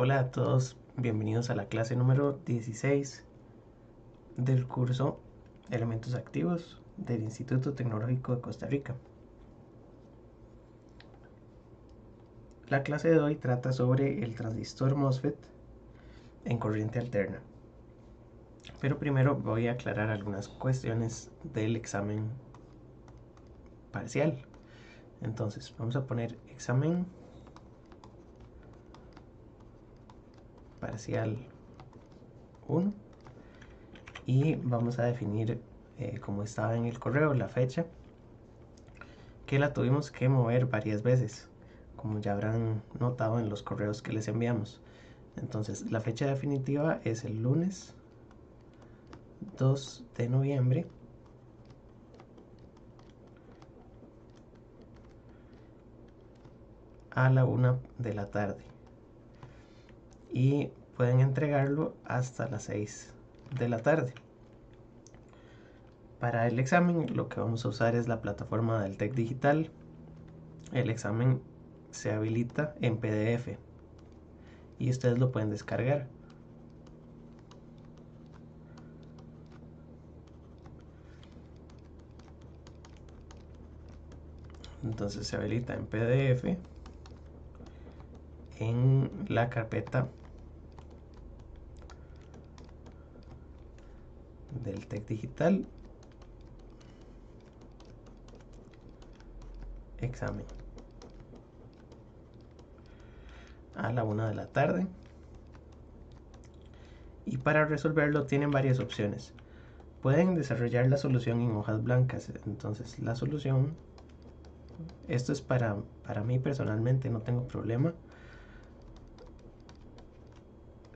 Hola a todos, bienvenidos a la clase número 16 del curso Elementos Activos del Instituto Tecnológico de Costa Rica. La clase de hoy trata sobre el transistor MOSFET en corriente alterna. Pero primero voy a aclarar algunas cuestiones del examen parcial. Entonces vamos a poner examen parcial 1 y vamos a definir, como estaba en el correo, la fecha, que la tuvimos que mover varias veces, como ya habrán notado en los correos que les enviamos. Entonces la fecha definitiva es el lunes 2 de noviembre a la 1 de la tarde y pueden entregarlo hasta las 6 de la tarde. Para el examen lo que vamos a usar es la plataforma del TEC Digital. El examen se habilita en PDF y ustedes lo pueden descargar. Entonces se habilita en PDF en la carpeta del TEC Digital, examen, a la 1 de la tarde. Y para resolverlo tienen varias opciones. Pueden desarrollar la solución en hojas blancas. Entonces la solución, esto es para mí personalmente, no tengo problema.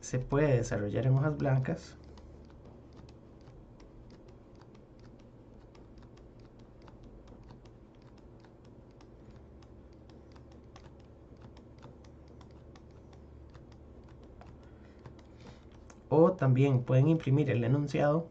Se puede desarrollar en hojas blancas. O también pueden imprimir el enunciado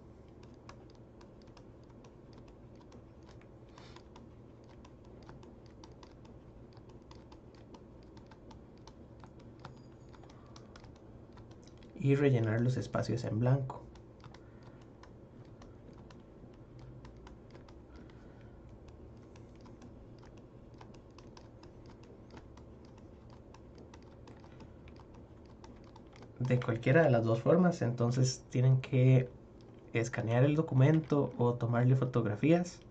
y rellenar los espacios en blanco. De cualquiera de las dos formas, entonces tienen que escanear el documento o tomarle fotografías.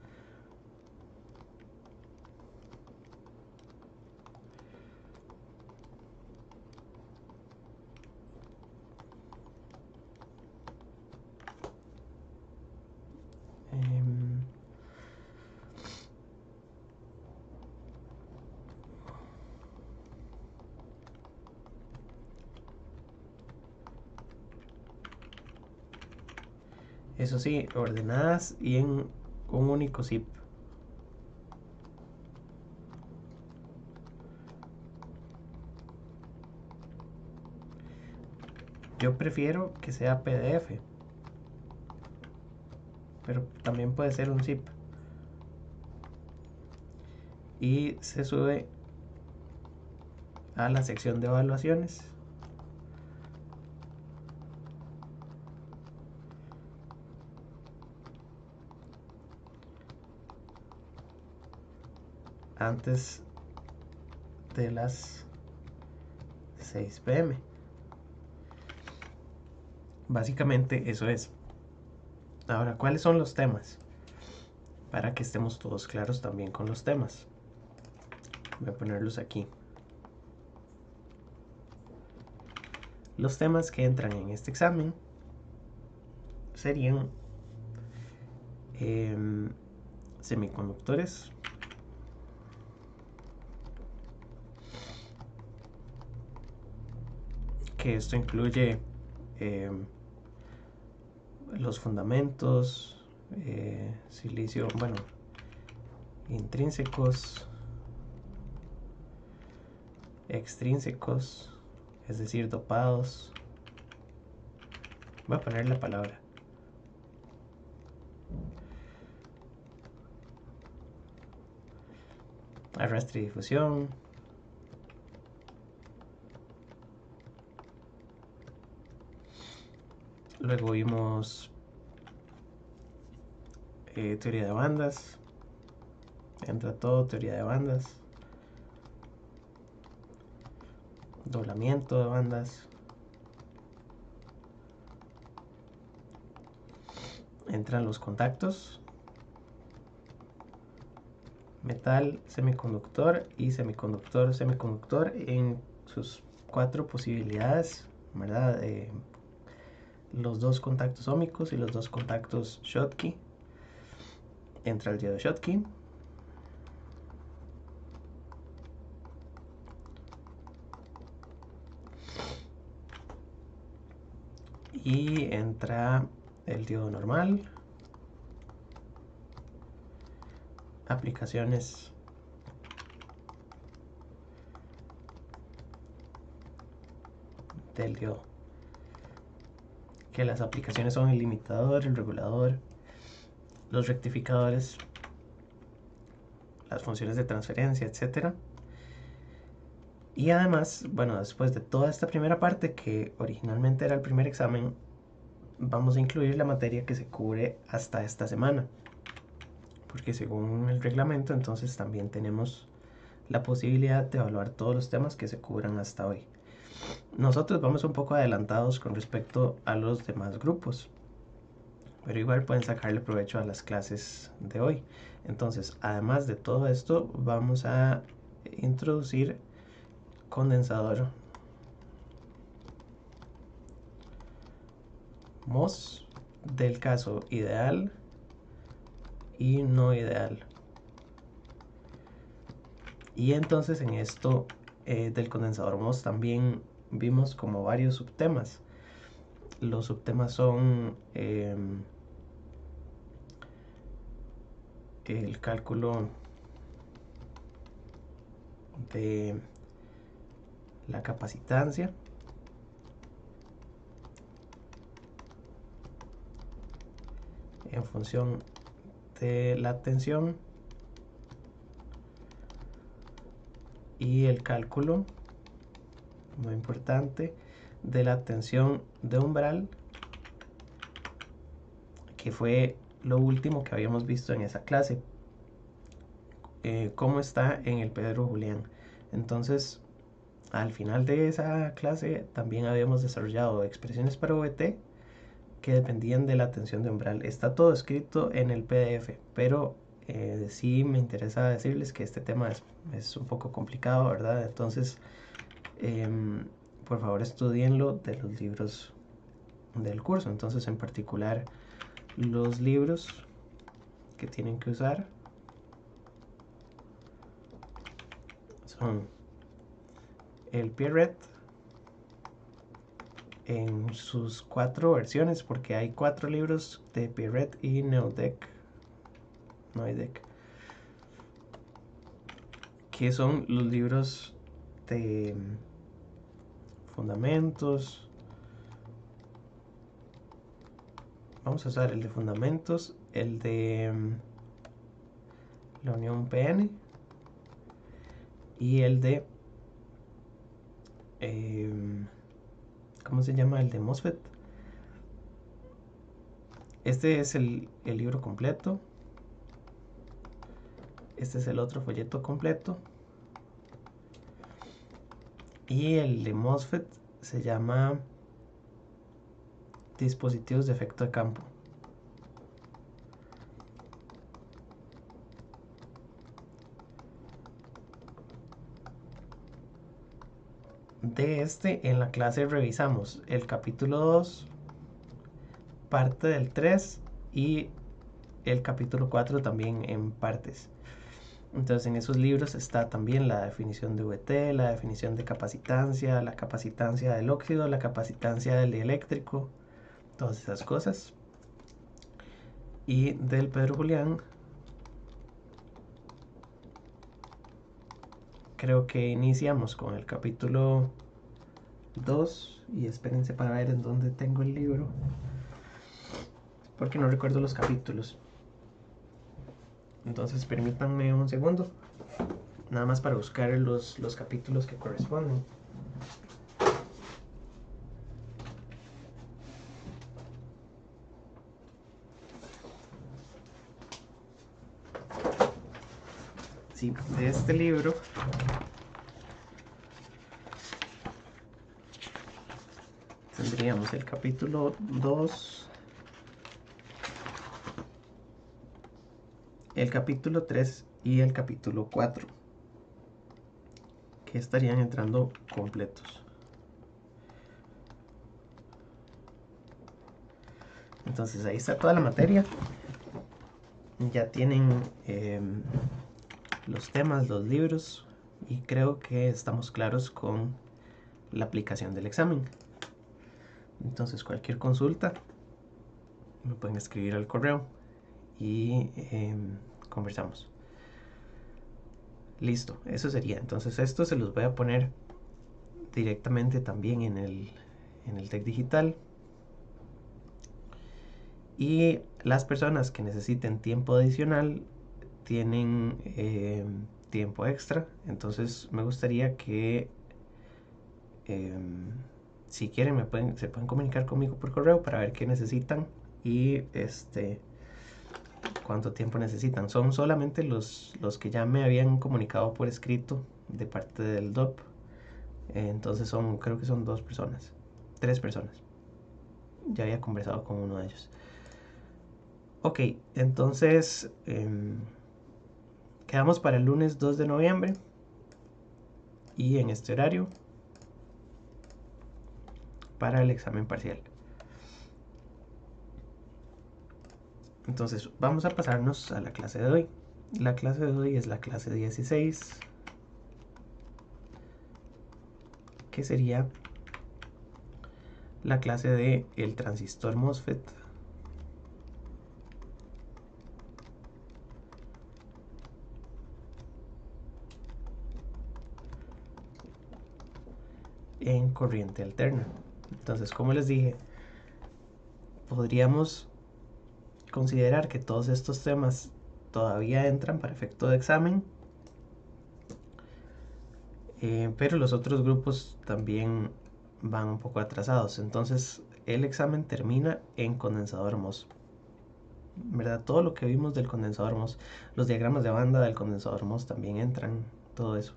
Eso sí, ordenadas y en un único zip. Yo prefiero que sea PDF, pero también puede ser un zip. Y se sube a la sección de evaluaciones. Antes de las 6 pm. Básicamente eso es. Ahora, ¿cuáles son los temas? Para que estemos todos claros también con los temas. Voy a ponerlos aquí. Los temas que entran en este examen serían semiconductores, que esto incluye los fundamentos, silicio, bueno, intrínsecos, extrínsecos, es decir, dopados. Voy a poner la palabra. Arrastre y difusión. Luego vimos teoría de bandas. Entra todo, teoría de bandas. Doblamiento de bandas. Entran los contactos. Metal, semiconductor y semiconductor, semiconductor en sus 4 posibilidades, ¿verdad? Los 2 contactos óhmicos y los 2 contactos Schottky. Entra el diodo Schottky. Y entra el diodo normal. Aplicaciones del diodo. Que las aplicaciones son el limitador, el regulador, los rectificadores, las funciones de transferencia, etc. Y además, bueno, después de toda esta primera parte, que originalmente era el primer examen, vamos a incluir la materia que se cubre hasta esta semana. Porque según el reglamento, entonces también tenemos la posibilidad de evaluar todos los temas que se cubran hasta hoy. Nosotros vamos un poco adelantados con respecto a los demás grupos, pero igual pueden sacarle provecho a las clases de hoy. Entonces, además de todo esto, vamos a introducir condensador MOS del caso ideal y no ideal. Y entonces en esto del condensador MOS también vimos como varios subtemas. Los subtemas son el cálculo de la capacitancia, en función de la tensión, y el cálculo, muy importante, de la tensión de umbral, que fue lo último que habíamos visto en esa clase, cómo está en el Pedro Julián. Entonces, al final de esa clase también habíamos desarrollado expresiones para VT que dependían de la tensión de umbral. Está todo escrito en el PDF, pero sí me interesa decirles que este tema es un poco complicado, ¿verdad? Entonces, por favor, estudienlo de los libros del curso. Entonces, en particular, los libros que tienen que usar son el Pierret en sus 4 versiones, porque hay 4 libros de Pierret y Neudek, que son los libros de fundamentos. Vamos a usar el de fundamentos, el de la unión PN y el de ¿cómo se llama? El de MOSFET. Este es el libro completo. Este es el otro folleto completo. Y el de MOSFET se llama dispositivos de efecto de campo. De este, en la clase revisamos el capítulo 2, parte del 3 y el capítulo 4 también en partes. Entonces en esos libros está también la definición de VT, la definición de capacitancia, la capacitancia del óxido, la capacitancia del dieléctrico, todas esas cosas. Y del Pedro Julián, creo que iniciamos con el capítulo 2. Y espérense para ver en dónde tengo el libro, porque no recuerdo los capítulos. Entonces permítanme un segundo, nada más para buscar los capítulos que corresponden. Sí, de este libro tendríamos el capítulo 2, el capítulo 3 y el capítulo 4, que estarían entrando completos. Entonces ahí está toda la materia. Ya tienen los temas, los libros, y creo que estamos claros con la aplicación del examen. Entonces cualquier consulta me pueden escribir al correo y conversamos. Listo, eso sería. Entonces esto se los voy a poner directamente también en el TEC Digital. Y las personas que necesiten tiempo adicional tienen tiempo extra. Entonces me gustaría que si quieren se pueden comunicar conmigo por correo para ver qué necesitan y cuánto tiempo necesitan. Son solamente los que ya me habían comunicado por escrito de parte del DOP. Entonces creo que son 3 personas. Ya había conversado con uno de ellos. Ok, entonces quedamos para el lunes 2 de noviembre y en este horario para el examen parcial. Entonces vamos a pasarnos a la clase de hoy. La clase de hoy es la clase 16, que sería la clase de el transistor MOSFET en corriente alterna. Entonces, como les dije, podríamos considerar que todos estos temas todavía entran para efecto de examen, pero los otros grupos también van un poco atrasados. Entonces el examen termina en condensador MOS, ¿verdad? Todo lo que vimos del condensador MOS, los diagramas de banda del condensador MOS también entran, todo eso.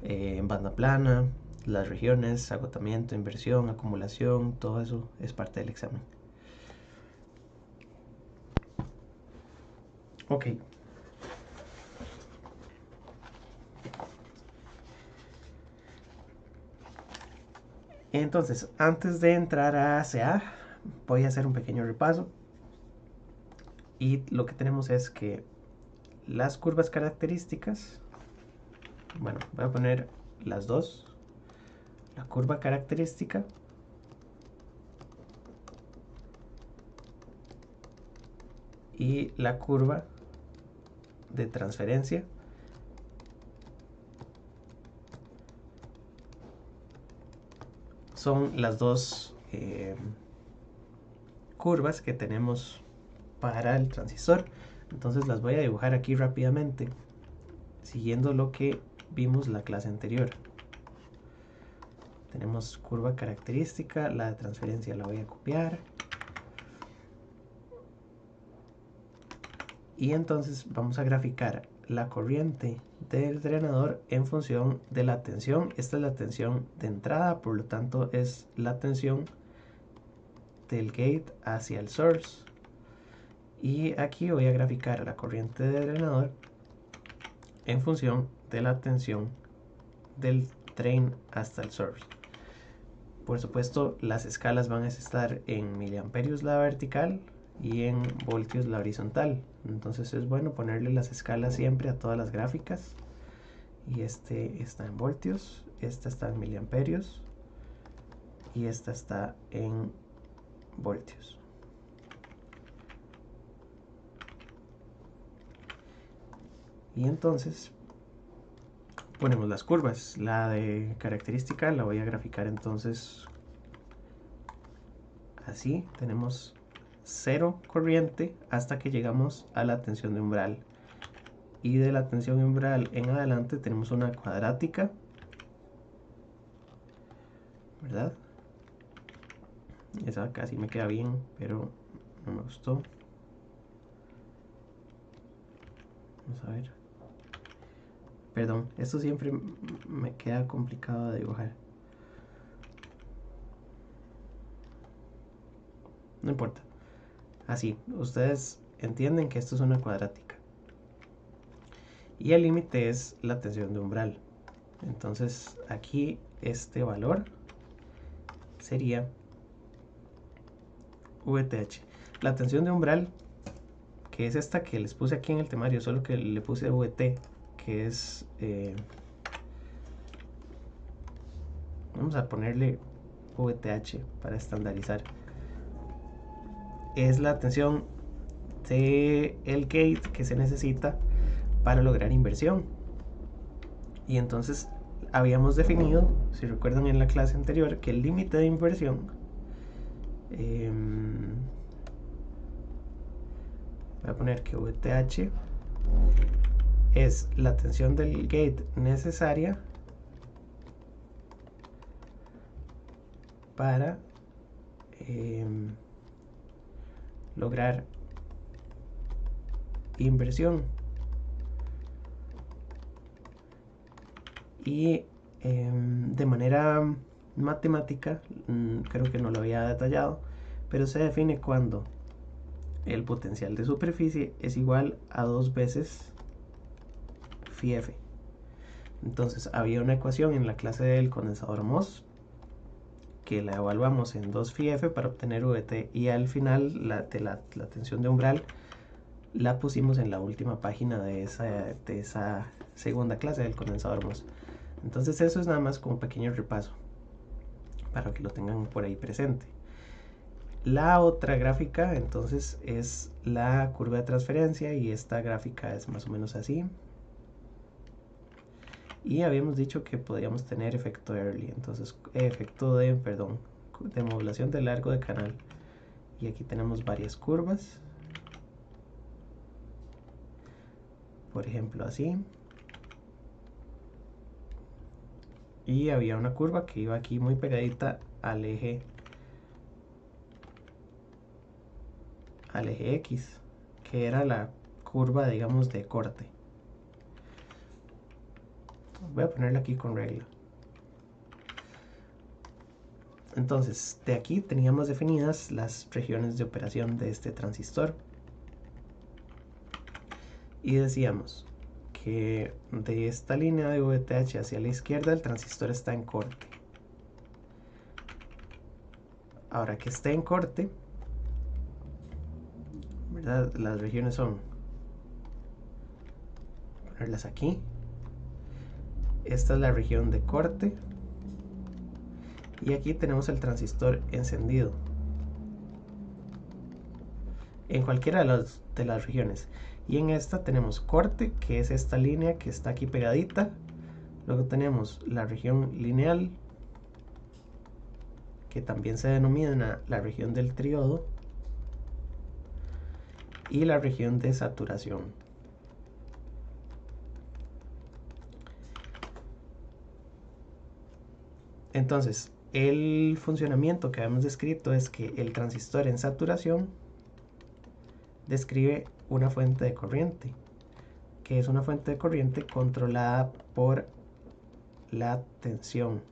En banda plana, las regiones, agotamiento, inversión, acumulación, todo eso es parte del examen. Ok. Entonces, antes de entrar a CA, voy a hacer un pequeño repaso. Y lo que tenemos es que las curvas características, bueno, voy a poner las dos. La curva característica y la curva de transferencia son las dos curvas que tenemos para el transistor. Entonces las voy a dibujar aquí rápidamente, siguiendo lo que vimos la clase anterior. Tenemos curva característica, la de transferencia la voy a copiar. Y entonces vamos a graficar la corriente del drenador en función de la tensión. Esta es la tensión de entrada, por lo tanto es la tensión del gate hacia el source. Y aquí voy a graficar la corriente del drenador en función de la tensión del drain hasta el source. Por supuesto, las escalas van a estar en miliamperios la vertical y en voltios la horizontal. Entonces es bueno ponerle las escalas siempre a todas las gráficas. Y este está en voltios, esta está en miliamperios y esta está en voltios. Y entonces ponemos las curvas. La de característica la voy a graficar entonces así. Tenemos 0 corriente hasta que llegamos a la tensión de umbral. Y de la tensión umbral en adelante tenemos una cuadrática, ¿verdad? Esa casi me queda bien, pero no me gustó. Vamos a ver. Perdón, esto siempre me queda complicado de dibujar. No importa. Así, ustedes entienden que esto es una cuadrática. Y el límite es la tensión de umbral. Entonces aquí este valor sería VTH. La tensión de umbral, que es esta que les puse aquí en el temario, solo que le puse VT, que es... vamos a ponerle VTH para estandarizar. Es la tensión del gate que se necesita para lograr inversión. Y entonces habíamos definido, si recuerdan en la clase anterior, que el límite de inversión voy a poner que VTH es la tensión del gate necesaria para lograr inversión. Y de manera matemática, creo que no lo había detallado, pero se define cuando el potencial de superficie es igual a 2 veces phi f. Entonces había una ecuación en la clase del condensador MOS que la evaluamos en 2 phi f para obtener VT, y al final la tensión de umbral la pusimos en la última página de esa segunda clase del condensador MOS. Entonces eso es nada más como un pequeño repaso para que lo tengan por ahí presente. La otra gráfica entonces es la curva de transferencia, y esta gráfica es más o menos así. Y habíamos dicho que podríamos tener efecto Early, entonces efecto de modulación de largo de canal. Y aquí tenemos varias curvas, por ejemplo así. Y había una curva que iba aquí muy pegadita al eje X, que era la curva, digamos, de corte. Voy a ponerla aquí con regla. Entonces, de aquí teníamos definidas las regiones de operación de este transistor. Y decíamos que de esta línea de VTH hacia la izquierda el transistor está en corte. Ahora que esté en corte, ¿verdad? Las regiones son, ponerlas aquí. Esta es la región de corte. Y aquí tenemos el transistor encendido en cualquiera de las regiones. Y en esta tenemos corte, que es esta línea que está aquí pegadita. Luego tenemos la región lineal, que también se denomina la región del triodo, y la región de saturación. Entonces, el funcionamiento que habíamos descrito es que el transistor en saturación describe una fuente de corriente, que es una fuente de corriente controlada por la tensión,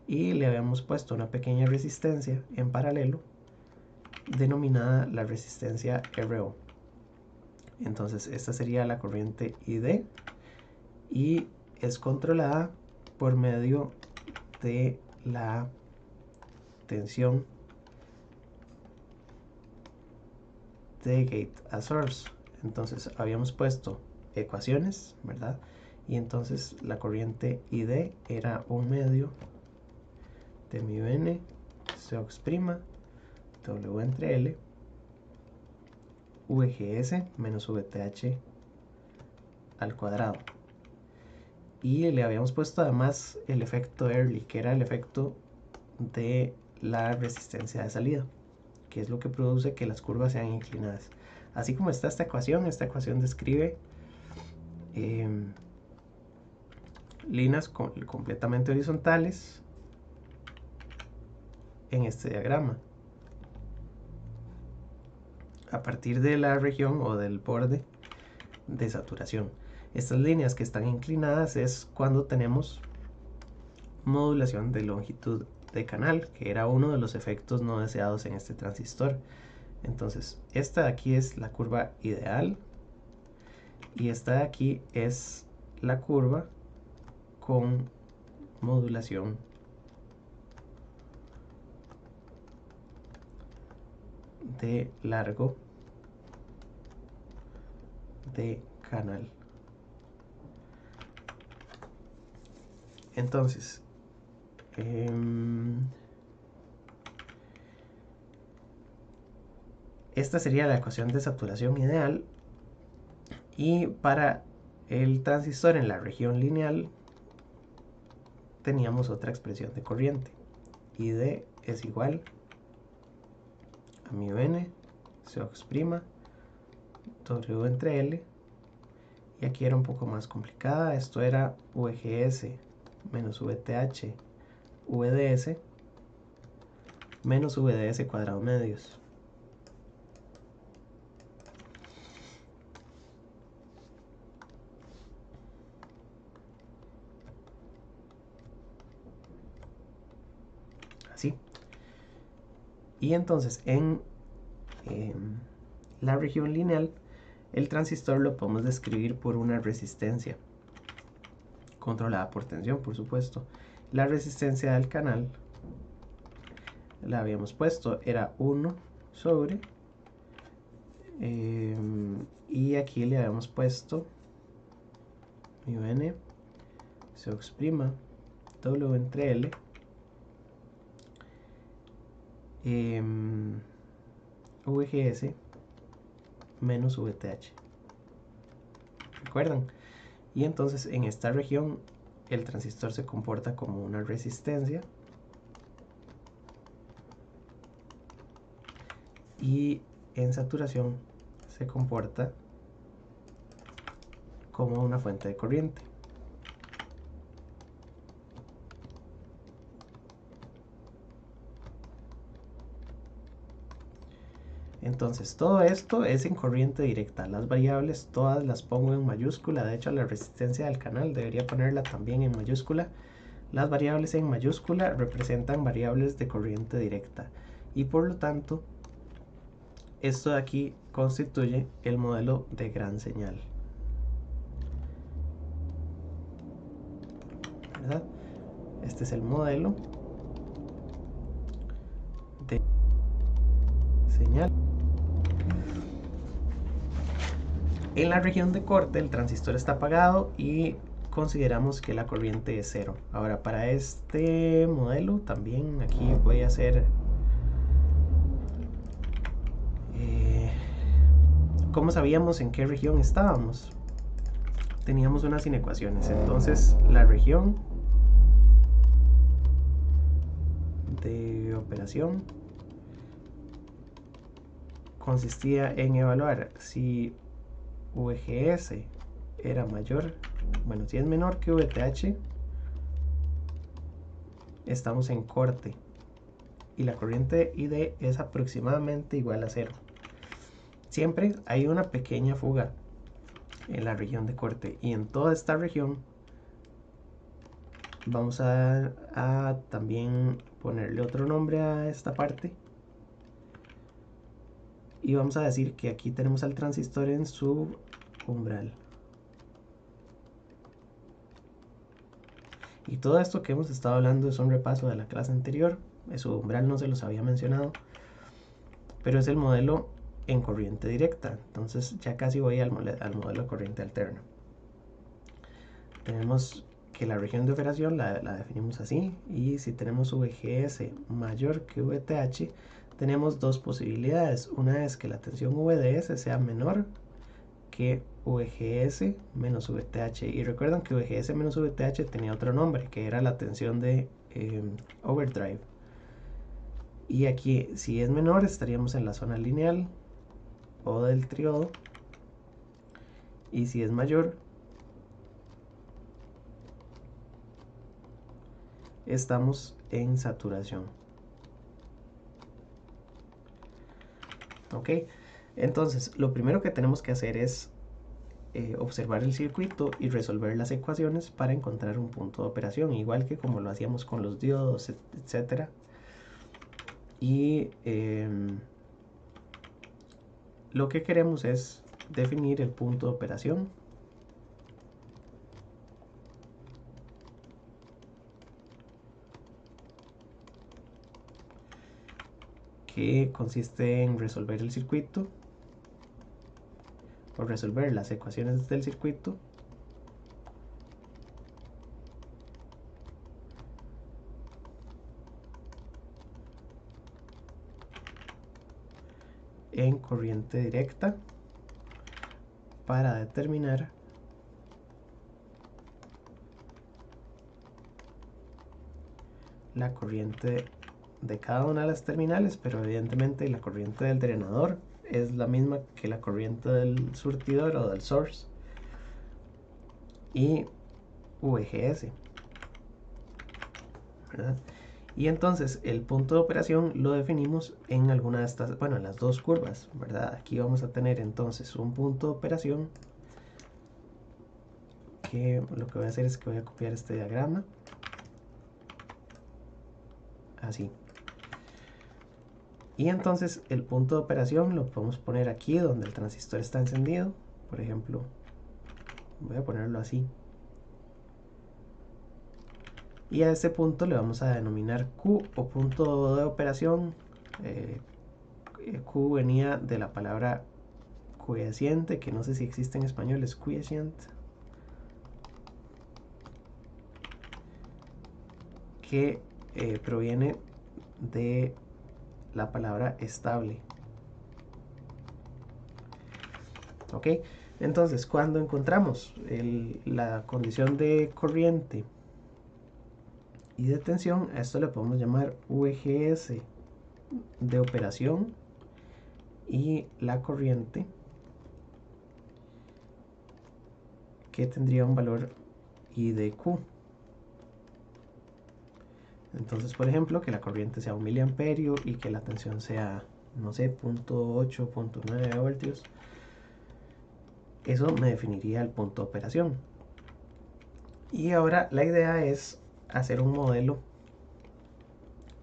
y le habíamos puesto una pequeña resistencia en paralelo denominada la resistencia RO. Entonces esta sería la corriente ID, y es controlada por medio de la tensión de gate a source. Entonces habíamos puesto ecuaciones, ¿verdad? Y entonces la corriente ID era 1 medio de mu n Cox' W entre L VGS menos VTH al cuadrado. Y le habíamos puesto además el efecto Early, que era el efecto de la resistencia de salida, que es lo que produce que las curvas sean inclinadas. Así como está esta ecuación describe líneas completamente horizontales en este diagrama. A partir de la región o del borde de saturación. Estas líneas que están inclinadas es cuando tenemos modulación de longitud de canal, que era uno de los efectos no deseados en este transistor. Entonces, esta de aquí es la curva ideal y esta de aquí es la curva con modulación de largo de canal. Entonces, esta sería la ecuación de saturación ideal, y para el transistor en la región lineal teníamos otra expresión de corriente. ID es igual a mu n Cox', W entre L, y aquí era un poco más complicada. Esto era VGS menos VTH VDS menos VDS cuadrado medios. Así. Y entonces en la región lineal el transistor lo podemos describir por una resistencia controlada por tensión, por supuesto. La resistencia del canal la habíamos puesto, era 1 sobre y aquí le habíamos puesto mu n Cox', W entre L, VGS menos VTH. ¿Recuerdan? Y entonces en esta región el transistor se comporta como una resistencia y en saturación se comporta como una fuente de corriente. Entonces todo esto es en corriente directa. Las variables todas las pongo en mayúscula. De hecho, la resistencia del canal debería ponerla también en mayúscula. Las variables en mayúscula representan variables de corriente directa, y por lo tanto esto de aquí constituye el modelo de gran señal, ¿verdad? Este es el modelo de señal. En la región de corte el transistor está apagado y consideramos que la corriente es 0. Ahora, para este modelo también aquí voy a hacer ¿cómo sabíamos en qué región estábamos? Teníamos unas inecuaciones. Entonces la región de operación consistía en evaluar si VGS era mayor, bueno, si es menor que VTH, estamos en corte y la corriente ID es aproximadamente igual a 0. Siempre hay una pequeña fuga en la región de corte, y en toda esta región vamos a también ponerle otro nombre a esta parte, y vamos a decir que aquí tenemos al transistor en su umbral. Y todo esto que hemos estado hablando es un repaso de la clase anterior. Su umbral no se los había mencionado, pero es el modelo en corriente directa. Entonces ya casi voy al modelo de corriente alterna. Tenemos que la región de operación la definimos así, y si tenemos VGS mayor que VTH, tenemos dos posibilidades. Una es que la tensión VDS sea menor que VGS menos VTH, y recuerdan que VGS menos VTH tenía otro nombre, que era la tensión de overdrive. Y aquí, si es menor, estaríamos en la zona lineal o del triodo, y si es mayor, estamos en saturación. Ok, entonces lo primero que tenemos que hacer es observar el circuito y resolver las ecuaciones para encontrar un punto de operación, igual que como lo hacíamos con los diodos, etc. Y lo que queremos es definir el punto de operación, que consiste en resolver el circuito o resolver las ecuaciones del circuito en corriente directa para determinar la corriente de cada una de las terminales, pero evidentemente la corriente del drenador es la misma que la corriente del surtidor o del source, y VGS, ¿verdad? Y entonces el punto de operación lo definimos en alguna de estas, bueno, en las dos curvas, ¿verdad? Aquí vamos a tener entonces un punto de operación que lo que voy a hacer es que voy a copiar este diagrama así. Y entonces el punto de operación lo podemos poner aquí donde el transistor está encendido. Por ejemplo, voy a ponerlo así. Y a este punto le vamos a denominar Q o punto de operación. Q venía de la palabra quiescent, que no sé si existe en español, es quiescent, que proviene de la palabra estable. ¿Ok? Entonces, cuando encontramos la condición de corriente y de tensión, a esto le podemos llamar VGS de operación, y la corriente que tendría un valor I de Q. Entonces, por ejemplo, que la corriente sea 1 miliamperio y que la tensión sea, no sé, 0.8, 0.9 voltios. Eso me definiría el punto de operación. Y ahora la idea es hacer un modelo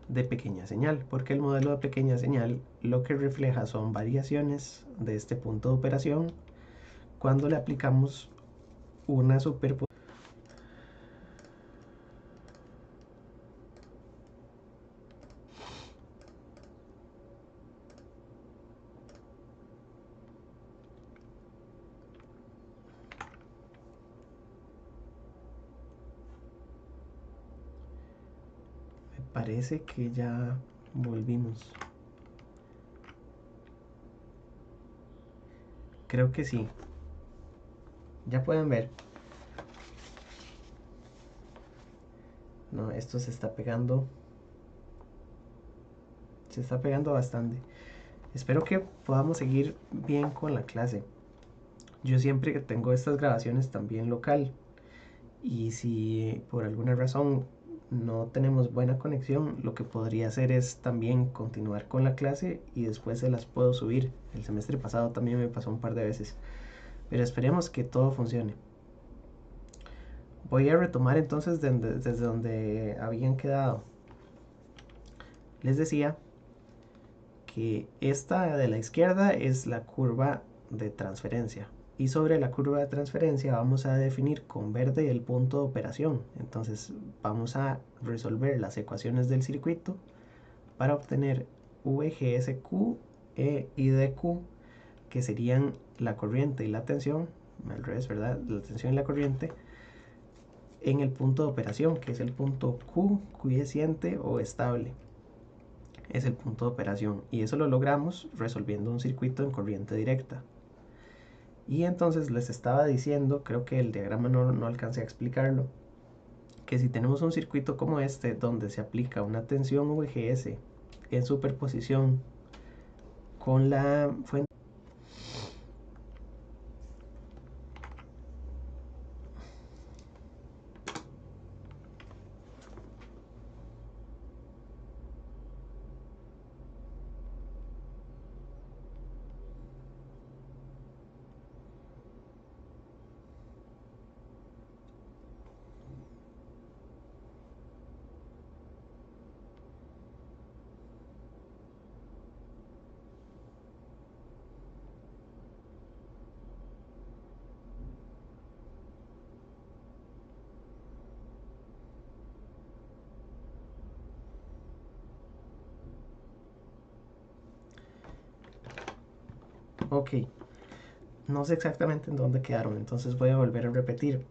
de pequeña señal, porque el modelo de pequeña señal lo que refleja son variaciones de este punto de operación cuando le aplicamos una superposición. Me parece que ya volvimos. Creo que sí. Ya pueden ver. No, esto se está pegando. Se está pegando bastante. Espero que podamos seguir bien con la clase. Yo siempre que tengo estas grabaciones también local. Y si por alguna razón no tenemos buena conexión, lo que podría hacer es también continuar con la clase y después se las puedo subir. El semestre pasado también me pasó un par de veces. Pero esperemos que todo funcione. Voy a retomar entonces desde donde habían quedado. Les decía que esta de la izquierda es la curva de transferencia. Y sobre la curva de transferencia vamos a definir con verde el punto de operación. Entonces vamos a resolver las ecuaciones del circuito para obtener VGSQ e IDQ, que serían la corriente y la tensión, al revés, ¿verdad? La tensión y la corriente en el punto de operación, que es el punto Q, quiescente o estable. Es el punto de operación, y eso lo logramos resolviendo un circuito en corriente directa. Y entonces les estaba diciendo, creo que el diagrama no alcancé a explicarlo, que si tenemos un circuito como este donde se aplica una tensión VGS en superposición con la fuente, Ok, no sé exactamente en dónde quedaron, entonces voy a volver a repetir.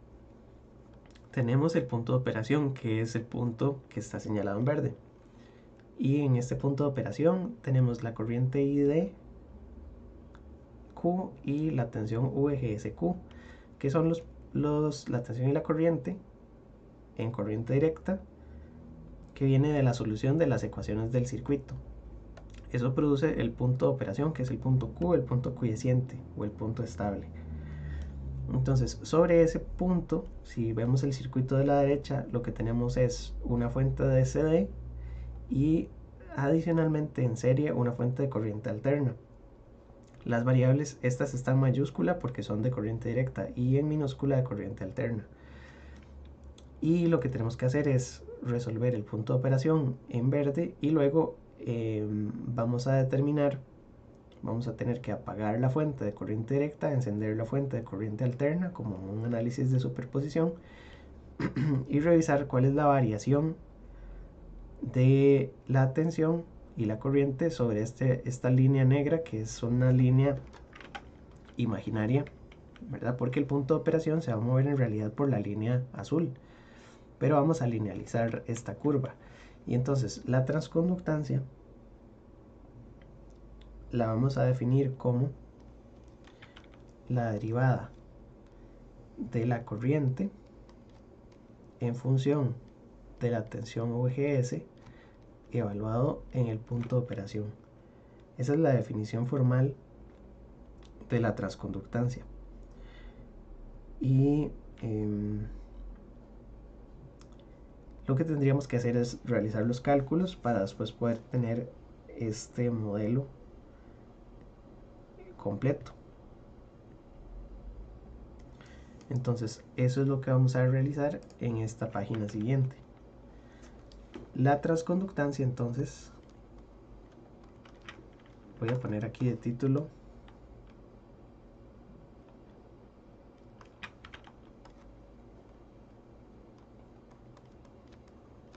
Tenemos el punto de operación, que es el punto que está señalado en verde. Y en este punto de operación tenemos la corriente ID Q y la tensión VGSQ, que son la tensión y la corriente en corriente directa que viene de la solución de las ecuaciones del circuito. Eso produce el punto de operación, que es el punto Q, el punto quiescente o el punto estable. Entonces, sobre ese punto, si vemos el circuito de la derecha, lo que tenemos es una fuente de CD y adicionalmente en serie una fuente de corriente alterna. Las variables, estas están en mayúscula porque son de corriente directa y en minúscula de corriente alterna. Y lo que tenemos que hacer es resolver el punto de operación en verde y luego vamos a tener que apagar la fuente de corriente directa, encender la fuente de corriente alterna como un análisis de superposición y revisar cuál es la variación de la tensión y la corriente sobre esta línea negra, que es una línea imaginaria, ¿verdad? Porque el punto de operación se va a mover en realidad por la línea azul, pero vamos a linealizar esta curva. Y entonces la transconductancia la vamos a definir como la derivada de la corriente en función de la tensión VGS evaluado en el punto de operación. Esa es la definición formal de la transconductancia. Y lo que tendríamos que hacer es realizar los cálculos para después poder tener este modelo completo. Entonces, eso es lo que vamos a realizar en esta página siguiente. La transconductancia, entonces, voy a poner aquí de título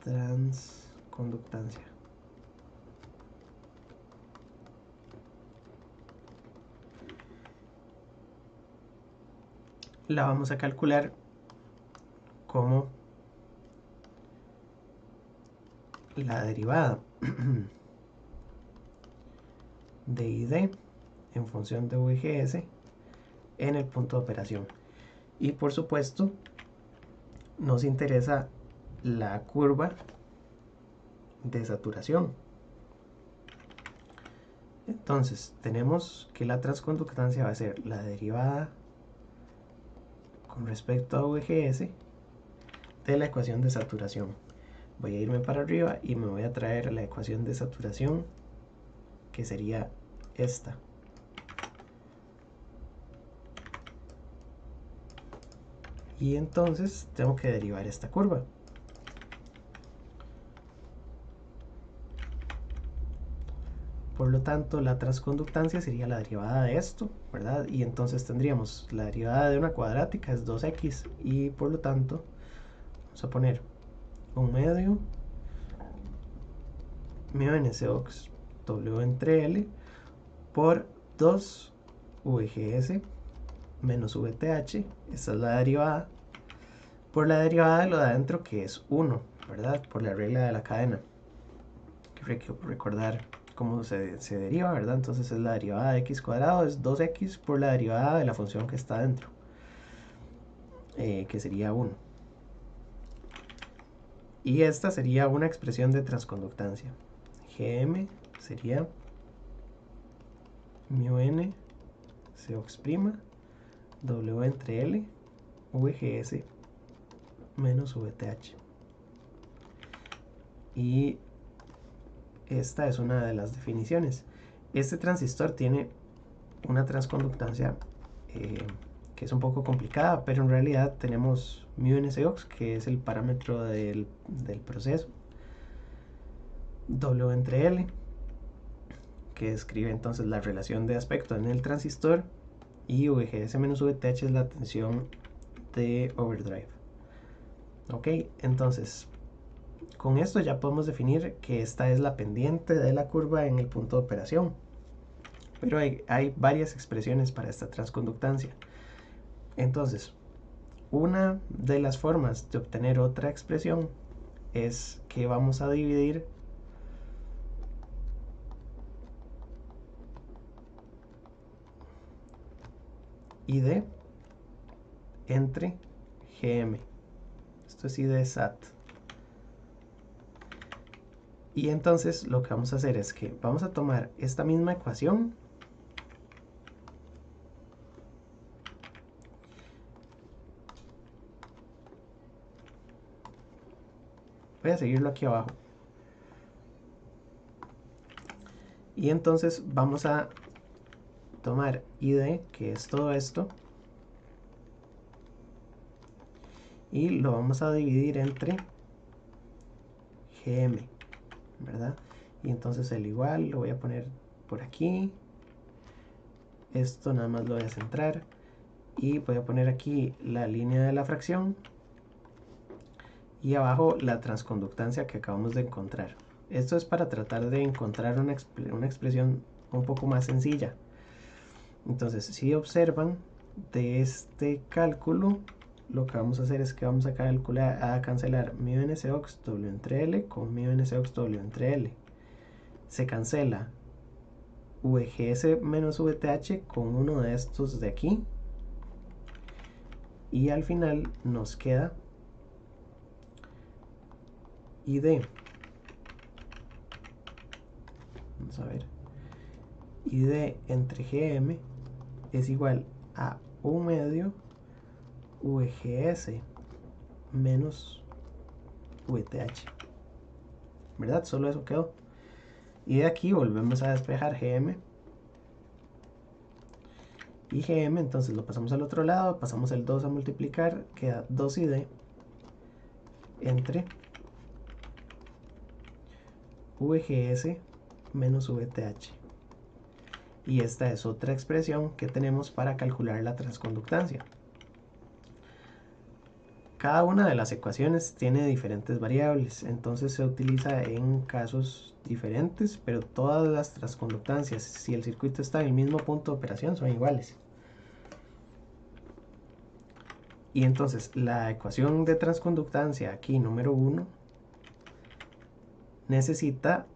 transconductancia. La vamos a calcular como la derivada de ID en función de VGS en el punto de operación. Y por supuesto, nos interesa la curva de saturación. Entonces, tenemos que la transconductancia va a ser la derivada con respecto a VGS de la ecuación de saturación. Voy a irme para arriba y me voy a traer la ecuación de saturación, que sería esta. Y entonces tengo que derivar esta curva. Por lo tanto, la transconductancia sería la derivada de esto, ¿verdad? Y entonces tendríamos la derivada de una cuadrática es 2x y por lo tanto vamos a poner un medio mu n Cox W entre L por 2 VGS menos VTH, esta es la derivada, por la derivada de lo de adentro que es 1, ¿verdad? Por la regla de la cadena. Hay que recordar cómo se deriva, ¿verdad? Entonces es la derivada de x cuadrado, es 2x por la derivada de la función que está dentro, que sería 1. Y esta sería una expresión de transconductancia. Gm sería mu n Cox' W entre L VGS menos VTH. Y esta es una de las definiciones. Este transistor tiene una transconductancia que es un poco complicada, pero en realidad tenemos mu n Cox, que es el parámetro del proceso, W entre L, que describe entonces la relación de aspecto en el transistor, y VGS menos VTH es la tensión de overdrive. Ok, entonces con esto ya podemos definir que esta es la pendiente de la curva en el punto de operación. pero hay varias expresiones para esta transconductancia. Entonces, una de las formas de obtener otra expresión es que vamos a dividir ID entre GM. Esto es ID SAT. Y entonces lo que vamos a hacer es que vamos a tomar esta misma ecuación voy a seguirlo aquí abajo y entonces vamos a tomar ID, que es todo esto, y lo vamos a dividir entre GM, ¿verdad? Y entonces el igual lo voy a poner por aquí, esto nada más lo voy a centrar y voy a poner aquí la línea de la fracción y abajo la transconductancia que acabamos de encontrar. Esto es para tratar de encontrar una expresión un poco más sencilla. Entonces, si observan de este cálculo, lo que vamos a hacer es que vamos a cancelar mu NCox W entre L con mu NCox W entre L. Se cancela VGS menos VTH con uno de estos de aquí. Y al final nos queda ID. Vamos a ver. ID entre GM es igual a 1 medio VGS menos VTH. ¿Verdad? Solo eso quedó. Y de aquí volvemos a despejar GM. Y GM, entonces lo pasamos al otro lado, pasamos el 2 a multiplicar, queda 2ID entre VGS menos VTH. Y esta es otra expresión que tenemos para calcular la transconductancia. Cada una de las ecuaciones tiene diferentes variables, entonces se utiliza en casos diferentes, pero todas las transconductancias, si el circuito está en el mismo punto de operación, son iguales. Y entonces la ecuación de transconductancia aquí, número 1, necesita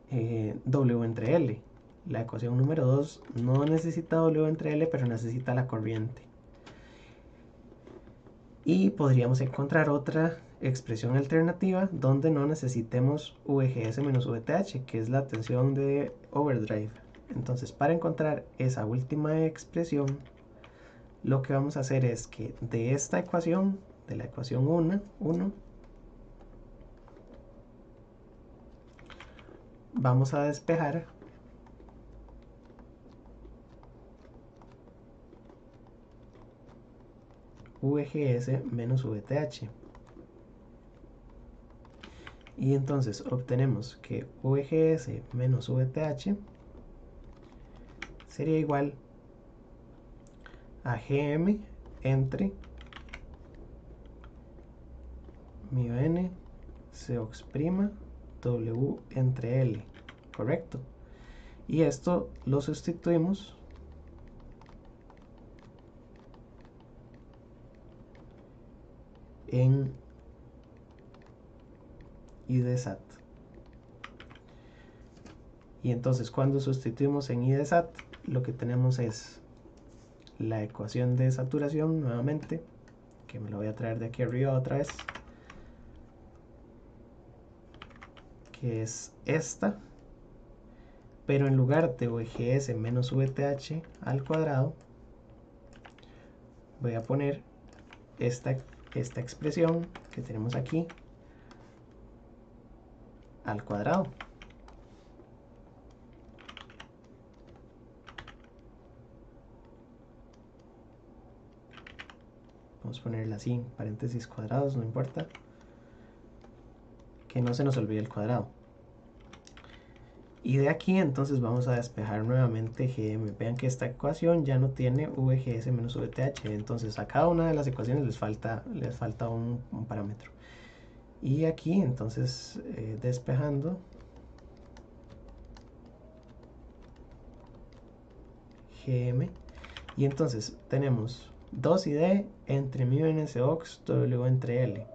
W entre L. La ecuación número 2 no necesita W entre L, pero necesita la corriente. Y podríamos encontrar otra expresión alternativa donde no necesitemos VGS menos VTH, que es la tensión de overdrive. Entonces, para encontrar esa última expresión, lo que vamos a hacer es que de esta ecuación, de la ecuación 1, vamos a despejar VGS menos VTH. Y entonces obtenemos que VGS menos VTH sería igual a GM entre mu n Cox' W entre L, correcto. Y esto lo sustituimos en IDSAT. Y entonces cuando sustituimos en IDSAT, lo que tenemos es la ecuación de saturación nuevamente, que me lo voy a traer de aquí arriba otra vez, que es esta, pero en lugar de VGS menos VTH al cuadrado, voy a poner esta expresión que tenemos aquí al cuadrado. Vamos a ponerla así, paréntesis cuadrados, no importa. Que no se nos olvide el cuadrado. Y de aquí entonces vamos a despejar nuevamente GM. Vean que esta ecuación ya no tiene VGS menos VTH. Entonces a cada una de las ecuaciones les falta un parámetro. Y aquí entonces despejando GM. Y entonces tenemos 2 ID entre mu n Cox W entre L.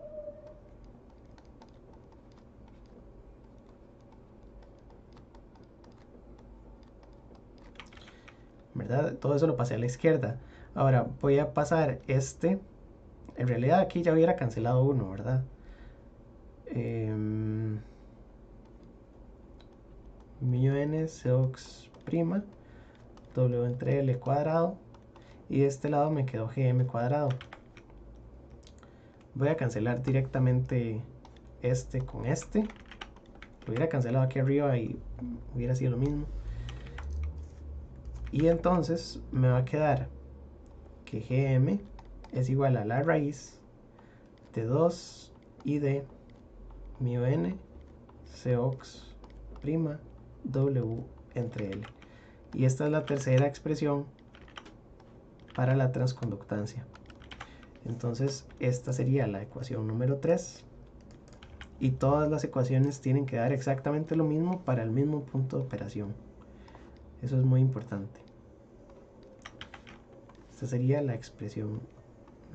¿Verdad? Todo eso lo pasé a la izquierda. Ahora voy a pasar este. En realidad aquí ya hubiera cancelado uno, ¿verdad? Mu n Cox prima W entre L cuadrado. Y de este lado me quedó GM cuadrado. Voy a cancelar directamente este con este. Lo hubiera cancelado aquí arriba y hubiera sido lo mismo. Y entonces me va a quedar que GM es igual a la raíz de 2 y de mu n Cox prima W entre L. Y esta es la tercera expresión para la transconductancia. Entonces esta sería la ecuación número 3. Y todas las ecuaciones tienen que dar exactamente lo mismo para el mismo punto de operación. Eso es muy importante. Esta sería la expresión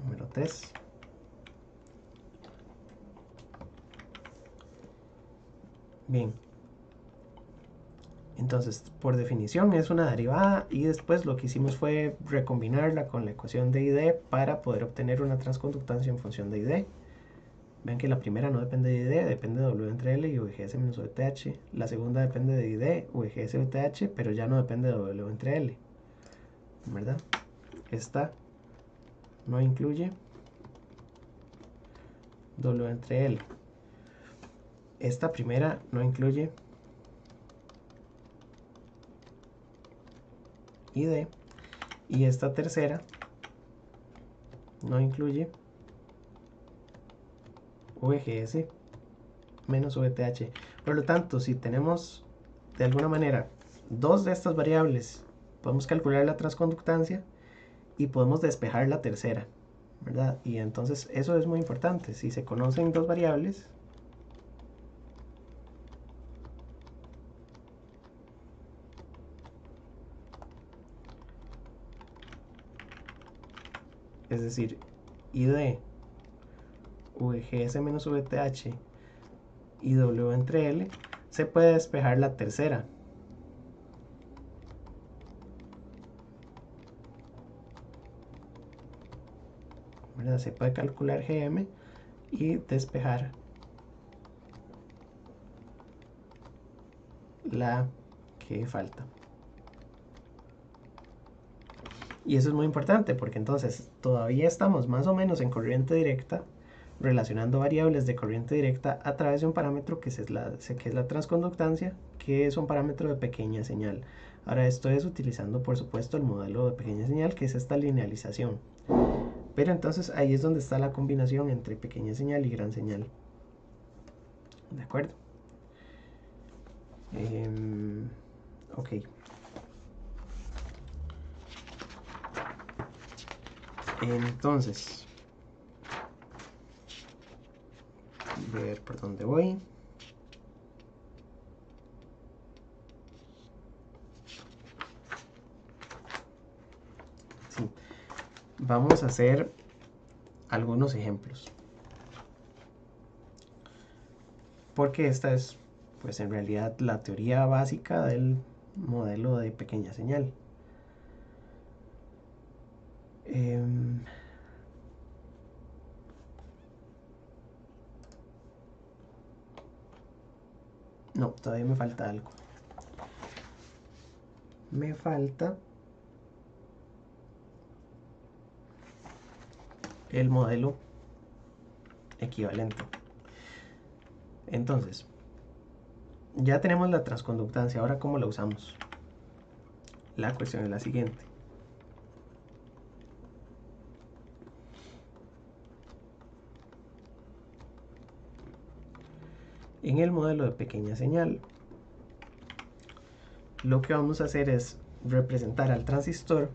número 3. Bien. Entonces, por definición es una derivada y después lo que hicimos fue recombinarla con la ecuación de ID para poder obtener una transconductancia en función de ID. Ven que la primera no depende de ID, depende de W entre L y VGS menos VTH. La segunda depende de ID, VGS VTH, pero ya no depende de W entre L. ¿Verdad? Esta no incluye W entre L. Esta primera no incluye ID. Y esta tercera no incluye VGS menos VTH. Por lo tanto, si tenemos de alguna manera dos de estas variables, podemos calcular la transconductancia y podemos despejar la tercera, ¿verdad? Y entonces eso es muy importante. Si se conocen dos variables, es decir, ID, VGS menos VTH y W entre L, se puede despejar la tercera. ¿Verdad? Se puede calcular GM y despejar la que falta. Y eso es muy importante porque entonces todavía estamos más o menos en corriente directa, relacionando variables de corriente directa a través de un parámetro que es la transconductancia, que es un parámetro de pequeña señal. Ahora esto es utilizando por supuesto el modelo de pequeña señal, que es esta linealización. Pero entonces ahí es donde está la combinación entre pequeña señal y gran señal. ¿De acuerdo? Ok. Entonces, ver por dónde voy. Sí. Vamos a hacer algunos ejemplos. Porque esta es, pues en realidad, la teoría básica del modelo de pequeña señal. No, todavía me falta algo. Me falta el modelo equivalente. Entonces, ya tenemos la transconductancia. Ahora, ¿cómo la usamos? La cuestión es la siguiente. En el modelo de pequeña señal, lo que vamos a hacer es representar al transistor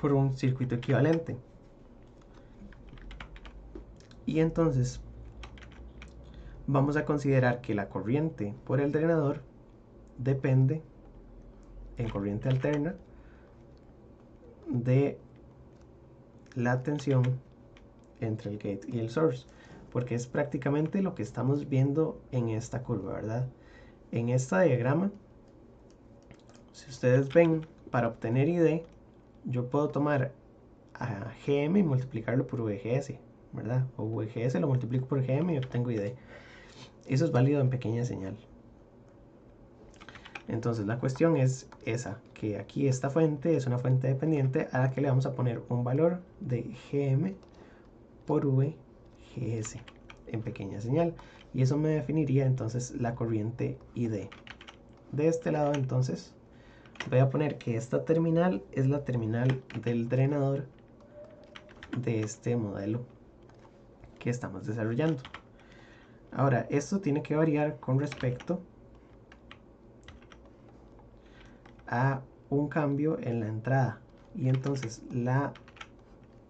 por un circuito equivalente. Y entonces vamos a considerar que la corriente por el drenador depende en corriente alterna de la tensión entre el gate y el source, porque es prácticamente lo que estamos viendo en esta curva, ¿verdad? En este diagrama, si ustedes ven, para obtener ID, yo puedo tomar a GM y multiplicarlo por VGS, ¿verdad? O VGS lo multiplico por GM y obtengo ID. Eso es válido en pequeña señal. Entonces la cuestión es esa, que aquí esta fuente es una fuente dependiente a la que le vamos a poner un valor de GM por VGS en pequeña señal. Y eso me definiría entonces la corriente ID. De este lado entonces voy a poner que esta terminal es la terminal del drenador de este modelo que estamos desarrollando. Ahora, esto tiene que variar con respecto a un cambio en la entrada. Y entonces la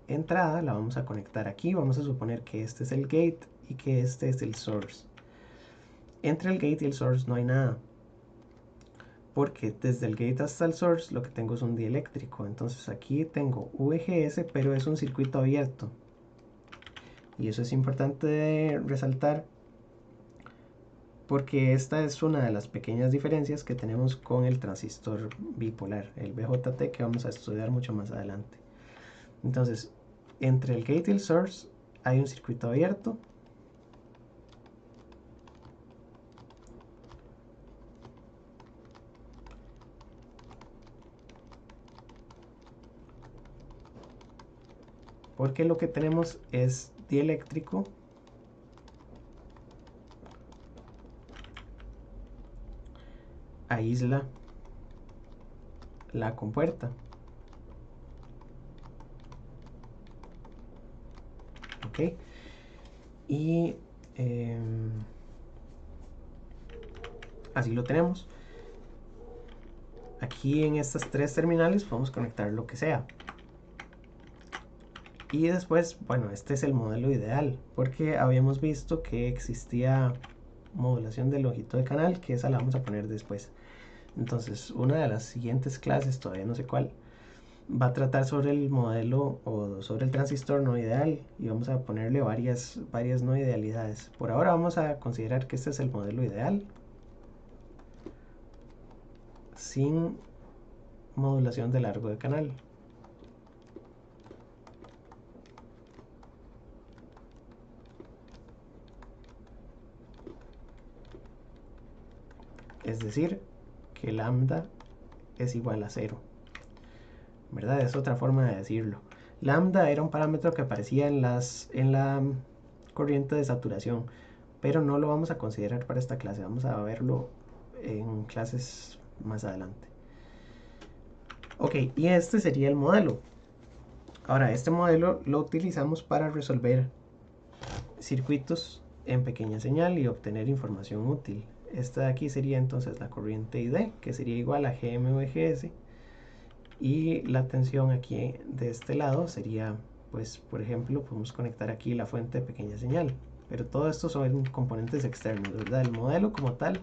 entrada la vamos a conectar aquí. Vamos a suponer que este es el gate y que este es el source. Entre el gate y el source no hay nada, porque desde el gate hasta el source lo que tengo es un dieléctrico. Entonces aquí tengo VGS, pero es un circuito abierto. Y eso es importante de resaltar, porque esta es una de las pequeñas diferencias que tenemos con el transistor bipolar, el BJT, que vamos a estudiar mucho más adelante. Entonces, entre el gate y el source hay un circuito abierto. Porque lo que tenemos es dieléctrico aísla la compuerta. Ok. Y así lo tenemos. Aquí en estas tres terminales podemos conectar lo que sea. Y después, bueno, este es el modelo ideal, porque habíamos visto que existía modulación de longitud de canal, que esa la vamos a poner después. Entonces, una de las siguientes clases, todavía no sé cuál, va a tratar sobre el modelo o sobre el transistor no ideal, y vamos a ponerle varias no idealidades. Por ahora vamos a considerar que este es el modelo ideal, sin modulación de largo de canal. Es decir, que lambda es igual a 0. ¿Verdad? Es otra forma de decirlo. Lambda era un parámetro que aparecía en la corriente de saturación, pero no lo vamos a considerar para esta clase. Vamos a verlo en clases más adelante. Ok, y este sería el modelo. Ahora, este modelo lo utilizamos para resolver circuitos en pequeña señal y obtener información útil. Esta de aquí sería entonces la corriente ID, que sería igual a GM/VGS, y la tensión aquí de este lado sería, pues por ejemplo, podemos conectar aquí la fuente de pequeña señal, pero todo esto son componentes externos, ¿verdad? El modelo como tal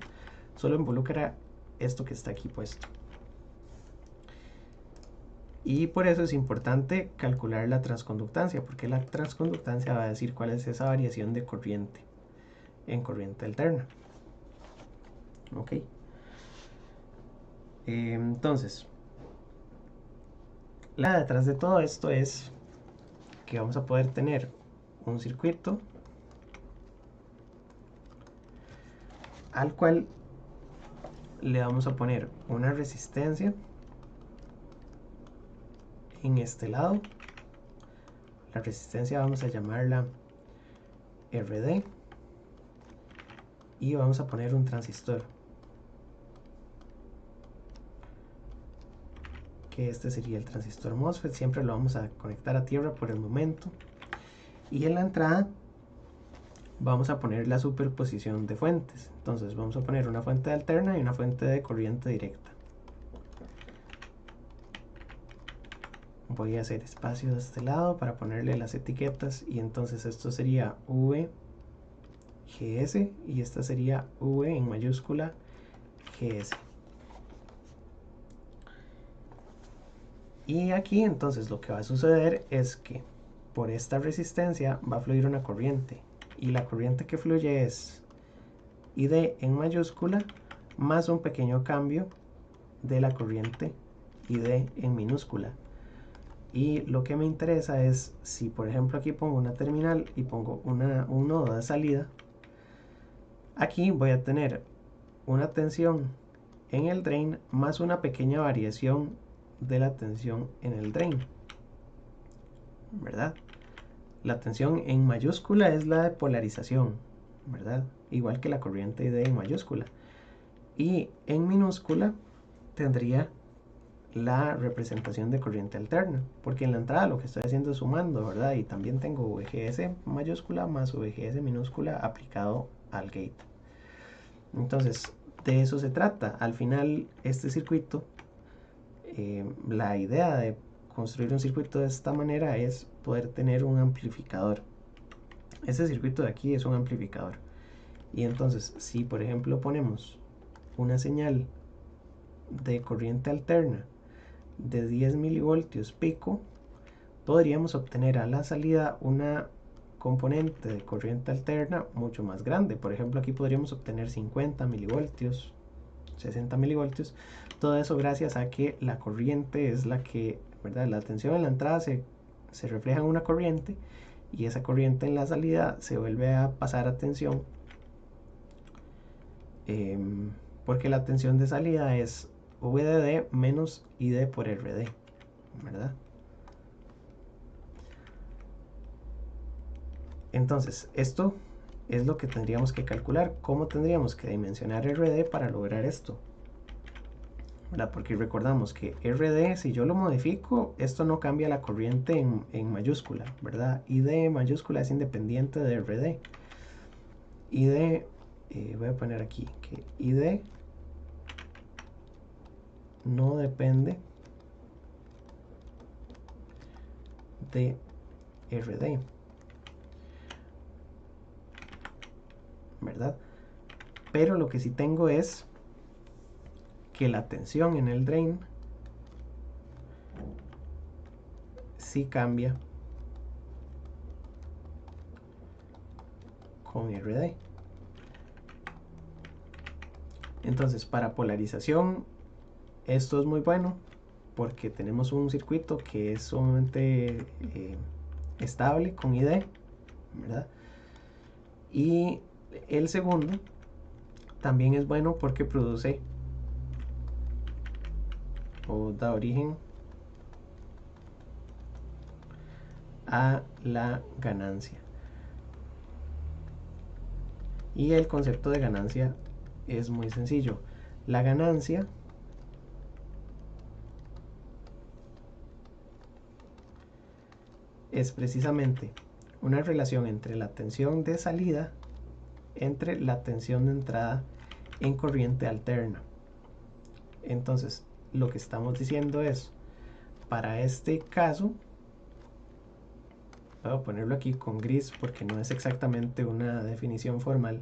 solo involucra esto que está aquí puesto. Y por eso es importante calcular la transconductancia, porque la transconductancia va a decir cuál es esa variación de corriente en corriente alterna. Ok. Entonces, la detrás de todo esto es que vamos a poder tener un circuito al cual le vamos a poner una resistencia en este lado. La resistencia vamos a llamarla RD y vamos a poner un transistor, que este sería el transistor MOSFET. Siempre lo vamos a conectar a tierra por el momento. Y en la entrada vamos a poner la superposición de fuentes. Entonces vamos a poner una fuente alterna y una fuente de corriente directa. Voy a hacer espacio de este lado para ponerle las etiquetas, y entonces esto sería VGS y esta sería V en mayúscula GS. Y aquí entonces lo que va a suceder es que por esta resistencia va a fluir una corriente, y la corriente que fluye es ID en mayúscula más un pequeño cambio de la corriente ID en minúscula. Y lo que me interesa es, si por ejemplo aquí pongo una terminal y pongo un nodo de salida, aquí voy a tener una tensión en el drain más una pequeña variación de la tensión en el drain, ¿verdad? La tensión en mayúscula es la de polarización, ¿verdad? Igual que la corriente ID en mayúscula. Y en minúscula tendría la representación de corriente alterna, porque en la entrada lo que estoy haciendo es sumando, ¿verdad? Y también tengo VGS mayúscula más VGS minúscula aplicado al gate. Entonces, de eso se trata. Al final, este circuito, la idea de construir un circuito de esta manera es poder tener un amplificador. Este circuito de aquí es un amplificador. Y entonces, si por ejemplo ponemos una señal de corriente alterna de 10 milivoltios pico, podríamos obtener a la salida una componente de corriente alterna mucho más grande. Por ejemplo, aquí podríamos obtener 50 milivoltios, 60 milivoltios. Todo eso gracias a que la corriente es la que, ¿verdad? La tensión en la entrada se refleja en una corriente, y esa corriente en la salida se vuelve a pasar a tensión, porque la tensión de salida es VDD menos ID por RD, ¿verdad? Entonces, esto es lo que tendríamos que calcular. ¿Cómo tendríamos que dimensionar RD para lograr esto? ¿Verdad? Porque recordamos que RD, si yo lo modifico, esto no cambia la corriente en mayúscula, ¿verdad? ID mayúscula es independiente de RD. ID, voy a poner aquí que ID no depende de RD, ¿verdad? Pero lo que sí tengo es que la tensión en el drain sí cambia con RD. Entonces, para polarización, esto es muy bueno porque tenemos un circuito que es sumamente estable con ID, ¿verdad? Y el segundo también es bueno porque produce o da origen a la ganancia. Y el concepto de ganancia es muy sencillo. La ganancia es precisamente una relación entre la tensión de salida entre la tensión de entrada en corriente alterna. Entonces, lo que estamos diciendo es, para este caso, voy a ponerlo aquí con gris porque no es exactamente una definición formal,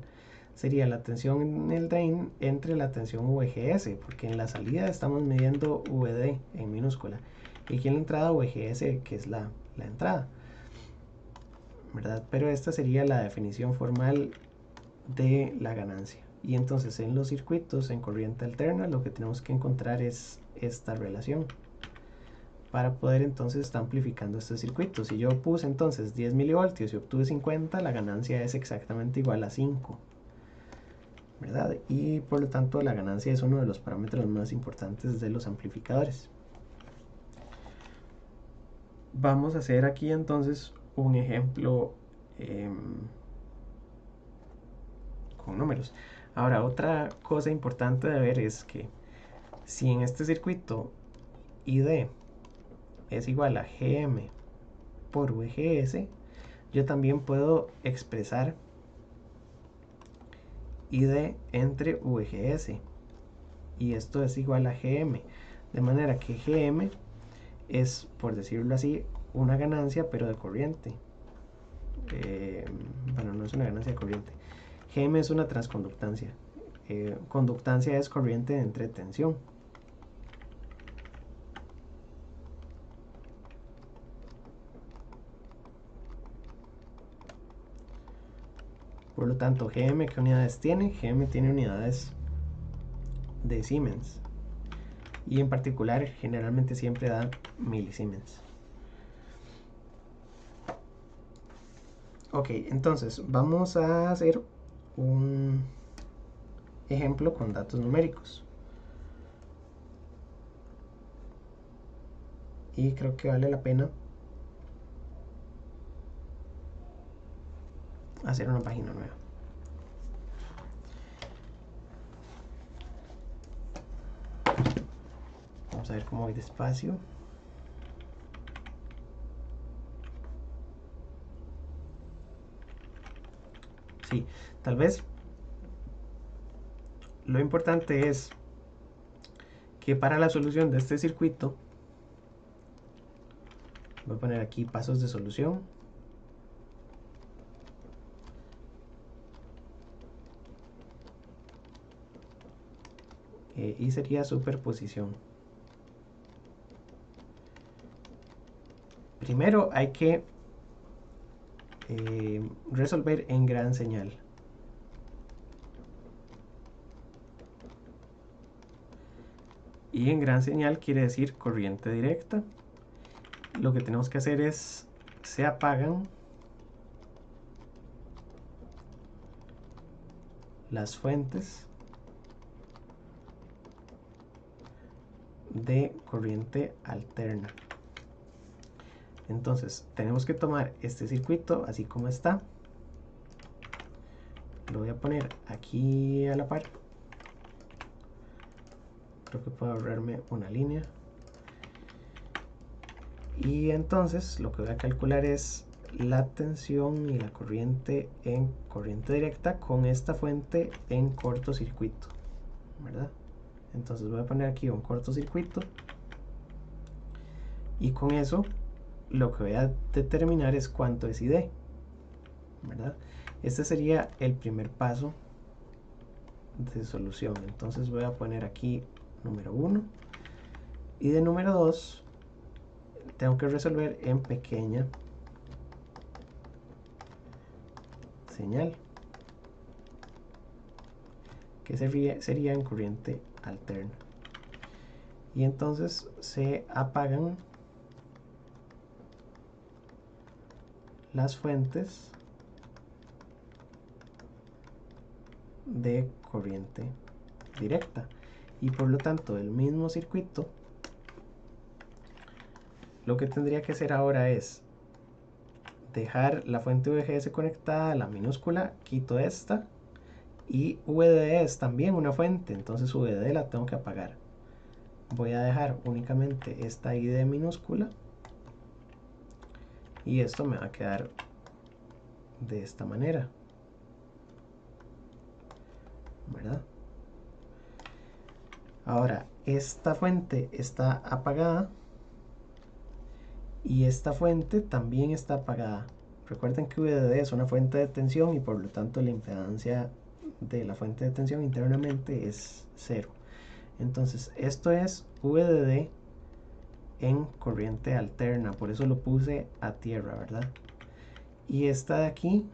sería la tensión en el drain entre la tensión VGS, porque en la salida estamos midiendo VD en minúscula, y aquí en la entrada VGS, que es la entrada, ¿verdad? Pero esta sería la definición formal de la ganancia. Y entonces en los circuitos en corriente alterna lo que tenemos que encontrar es esta relación para poder entonces estar amplificando este circuito. Si yo puse entonces 10 milivoltios y obtuve 50, la ganancia es exactamente igual a 5, ¿verdad? Y por lo tanto la ganancia es uno de los parámetros más importantes de los amplificadores. Vamos a hacer aquí entonces un ejemplo con números. Ahora, otra cosa importante de ver es que si en este circuito ID es igual a GM por VGS, yo también puedo expresar ID entre VGS, y esto es igual a GM, de manera que GM es, por decirlo así, una ganancia pero de corriente. Bueno, no es una ganancia de corriente. GM es una transconductancia. Conductancia es corriente entre tensión. Por lo tanto, GM, ¿qué unidades tiene? GM tiene unidades de Siemens. Y en particular, generalmente siempre da milisiemens. Ok, entonces vamos a hacer un ejemplo con datos numéricos. Y creo que vale la pena hacer una página nueva. Vamos a ver cómo voy despacio. Sí, tal vez lo importante es que para la solución de este circuito, voy a poner aquí pasos de solución. Y sería superposición. Primero hay que resolver en gran señal. Y en gran señal quiere decir corriente directa. Lo que tenemos que hacer es, se apagan las fuentes de corriente alterna. Entonces tenemos que tomar este circuito así como está. Lo voy a poner aquí a la par. Creo que puedo ahorrarme una línea. Y entonces lo que voy a calcular es la tensión y la corriente en corriente directa con esta fuente en cortocircuito, ¿verdad? Entonces voy a poner aquí un cortocircuito y con eso lo que voy a determinar es cuánto es ID, ¿verdad? Este sería el primer paso de solución. Entonces voy a poner aquí número 1 y de número 2 tengo que resolver en pequeña señal, que sería en corriente alterna. Y entonces se apagan las fuentes de corriente directa y por lo tanto el mismo circuito lo que tendría que hacer ahora es dejar la fuente VGS conectada a la minúscula, quito esta y VDD es también una fuente, entonces VDD la tengo que apagar. Voy a dejar únicamente esta ID minúscula y esto me va a quedar de esta manera, ¿verdad? Ahora esta fuente está apagada y esta fuente también está apagada. Recuerden que VDD es una fuente de tensión y por lo tanto la impedancia de la fuente de tensión internamente es 0. Entonces esto es VDD en corriente alterna, por eso lo puse a tierra, ¿verdad? Y esta de aquí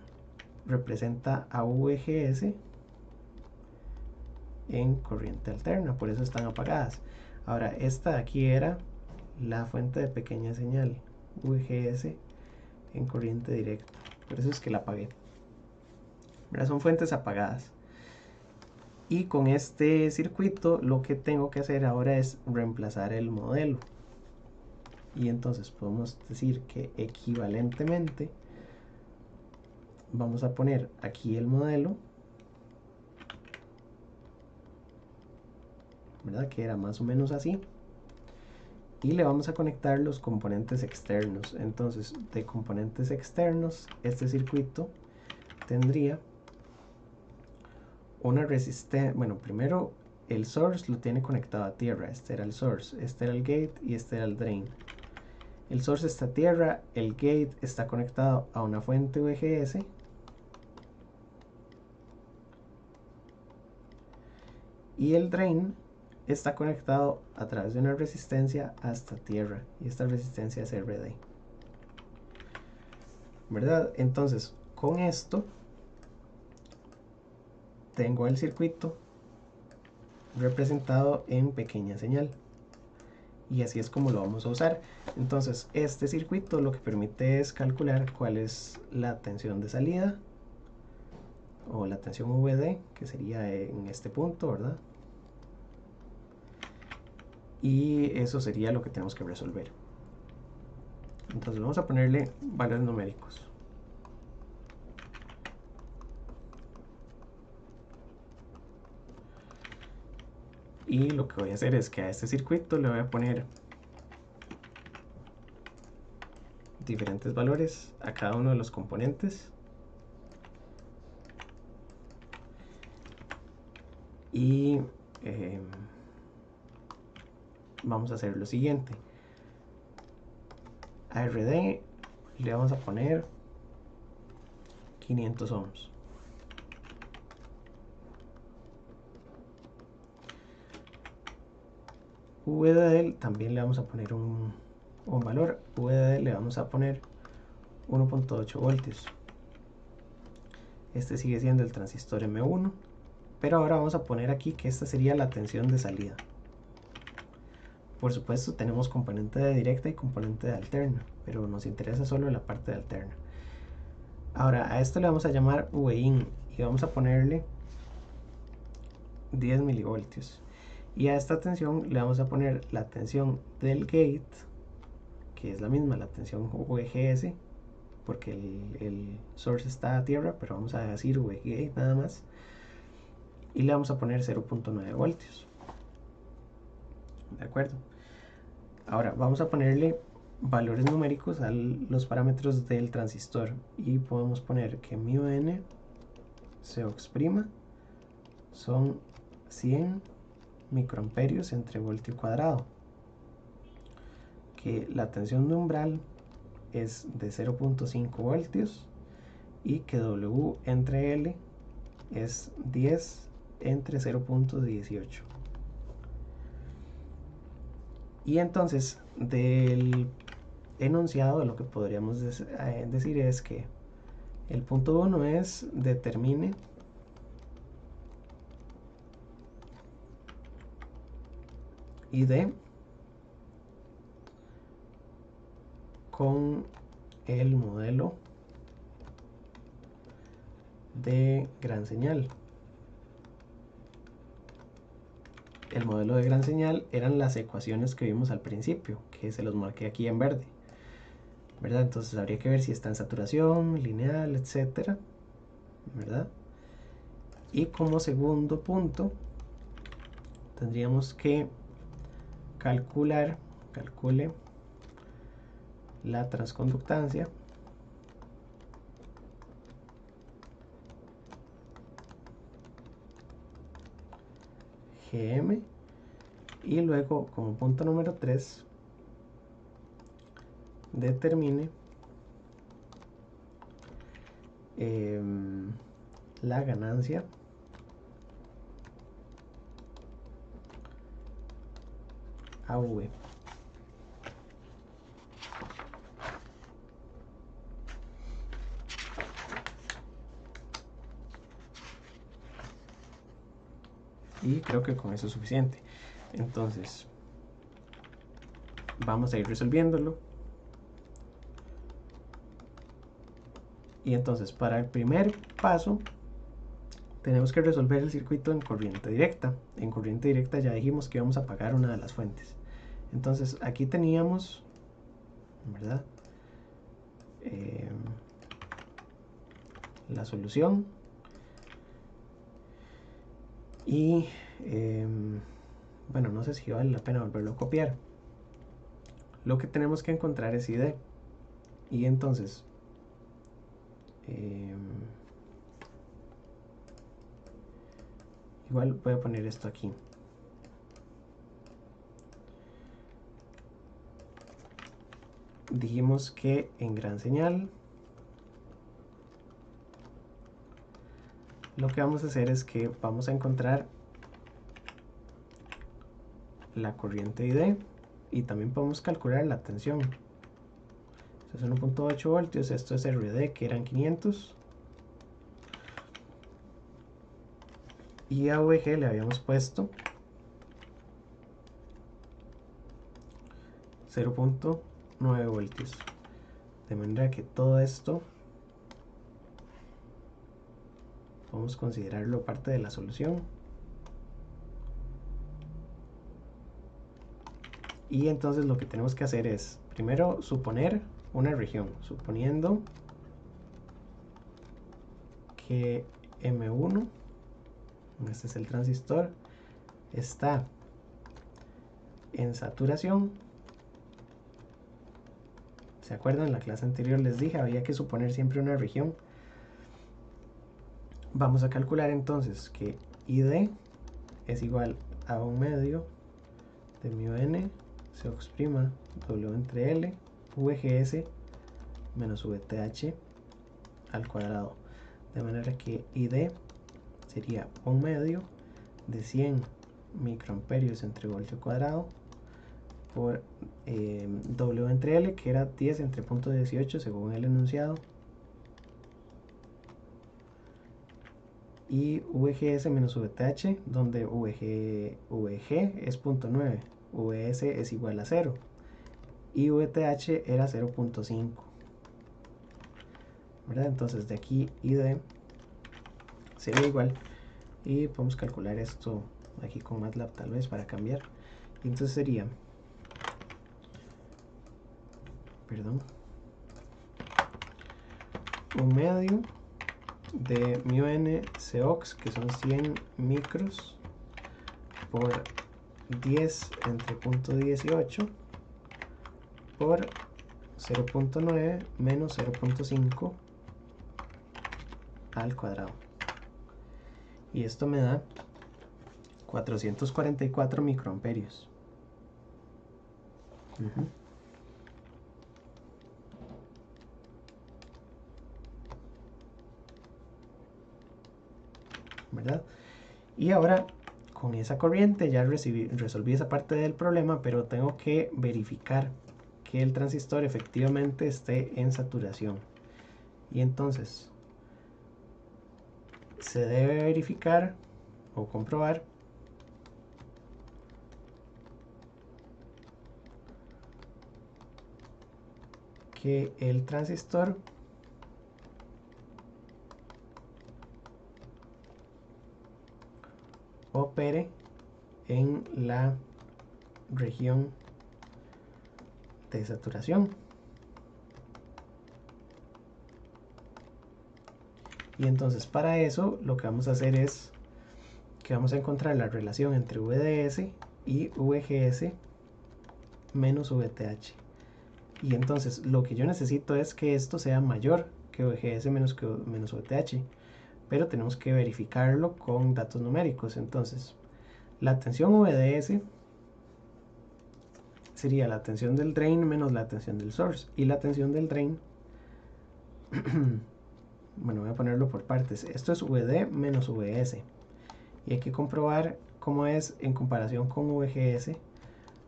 representa a VGS en corriente alterna, por eso están apagadas. Ahora esta de aquí era la fuente de pequeña señal, VGS en corriente directa, por eso es que la apagué. ¿Verdad? Son fuentes apagadas. Y con este circuito lo que tengo que hacer ahora es reemplazar el modelo. Y entonces podemos decir que equivalentemente vamos a poner aquí el modelo, ¿verdad? Que era más o menos así. Y le vamos a conectar los componentes externos. Entonces, de componentes externos, este circuito tendría una resistencia. Bueno, primero el source lo tiene conectado a tierra. Este era el source, este era el gate y este era el drain. El source está a tierra, el gate está conectado a una fuente VGS. Y el drain está conectado a través de una resistencia hasta tierra. Y esta resistencia es RD. ¿Verdad? Entonces, con esto tengo el circuito representado en pequeña señal, y así es como lo vamos a usar. Entonces este circuito lo que permite es calcular cuál es la tensión de salida o la tensión VD, que sería en este punto, ¿verdad? Y eso sería lo que tenemos que resolver. Entonces vamos a ponerle valores numéricos. Y lo que voy a hacer es que a este circuito le voy a poner diferentes valores a cada uno de los componentes. Y vamos a hacer lo siguiente. A RD le vamos a poner 500 ohms. VDD también le vamos a poner un valor. VDD le vamos a poner 1.8 voltios. Este sigue siendo el transistor M1, pero ahora vamos a poner aquí que esta sería la tensión de salida. Por supuesto tenemos componente de directa y componente de alterna, pero nos interesa solo la parte de alterna. Ahora a esto le vamos a llamar Vin y vamos a ponerle 10 milivoltios. Y a esta tensión le vamos a poner la tensión del gate, que es la misma, la tensión VGS, porque el source está a tierra, pero vamos a decir VGate nada más. Y le vamos a poner 0.9 voltios. ¿De acuerdo? Ahora vamos a ponerle valores numéricos a los parámetros del transistor. Y podemos poner que μn Cox' son 100 microamperios entre voltio cuadrado, que la tensión de umbral es de 0.5 voltios y que W entre L es 10 entre 0.18. Y entonces del enunciado lo que podríamos decir es que el punto 1 es determine ID con el modelo de gran señal. El modelo de gran señal eran las ecuaciones que vimos al principio, que se los marqué aquí en verde, ¿verdad? Entonces habría que ver si está en saturación, lineal, etcétera, ¿verdad? Y como segundo punto tendríamos que calcule la transconductancia Gm, y luego como punto número 3 determine la ganancia AV. Y creo que con eso es suficiente. Entonces vamos a ir resolviéndolo. Y entonces para el primer paso tenemos que resolver el circuito en corriente directa. En corriente directa ya dijimos que íbamos a apagar una de las fuentes. Entonces aquí teníamos, ¿verdad? La solución. Y bueno, no sé si vale la pena volverlo a copiar. Lo que tenemos que encontrar es ID. Y entonces igual voy a poner esto aquí. Dijimos que en gran señal lo que vamos a hacer es que vamos a encontrar la corriente ID y también podemos calcular la tensión. Esto es 1.8 voltios, esto es RD que eran 500. y a VG le habíamos puesto 0.9 voltios, de manera que todo esto vamos a considerarlo parte de la solución. Y entonces lo que tenemos que hacer es primero suponer una región, suponiendo que M1, este es el transistor, está en saturación. ¿Se acuerdan? En la clase anterior les dije, había que suponer siempre una región. Vamos a calcular entonces que ID es igual a 1 medio de mu n Cox' W entre L VGS menos VTH al cuadrado. De manera que ID sería 1 medio de 100 microamperios entre voltio cuadrado por W entre L, que era 10 entre 0.18 según el enunciado, y VGS menos VTH, donde VG es 0.9, VS es igual a 0 y VTH era 0.5, ¿verdad? Entonces de aquí ID sería igual, y podemos calcular esto aquí con MATLAB tal vez para cambiar, y entonces sería, perdón, 1 medio de mu n Cox, que son 100 micros por 10 entre 0.18 por 0.9 menos 0.5 al cuadrado, y esto me da 444 microamperios. ¿Verdad? Y ahora con esa corriente ya resolví esa parte del problema, pero tengo que verificar que el transistor efectivamente esté en saturación, y entonces se debe verificar o comprobar que el transistor opere en la región de saturación. Y entonces para eso lo que vamos a hacer es que vamos a encontrar la relación entre VDS y VGS menos VTH. Y entonces lo que yo necesito es que esto sea mayor que VGS menos VTH, pero tenemos que verificarlo con datos numéricos. Entonces la tensión VDS sería la tensión del drain menos la tensión del source, y la tensión del drain bueno, voy a ponerlo por partes. Esto es VD menos VS, y hay que comprobar cómo es en comparación con VGS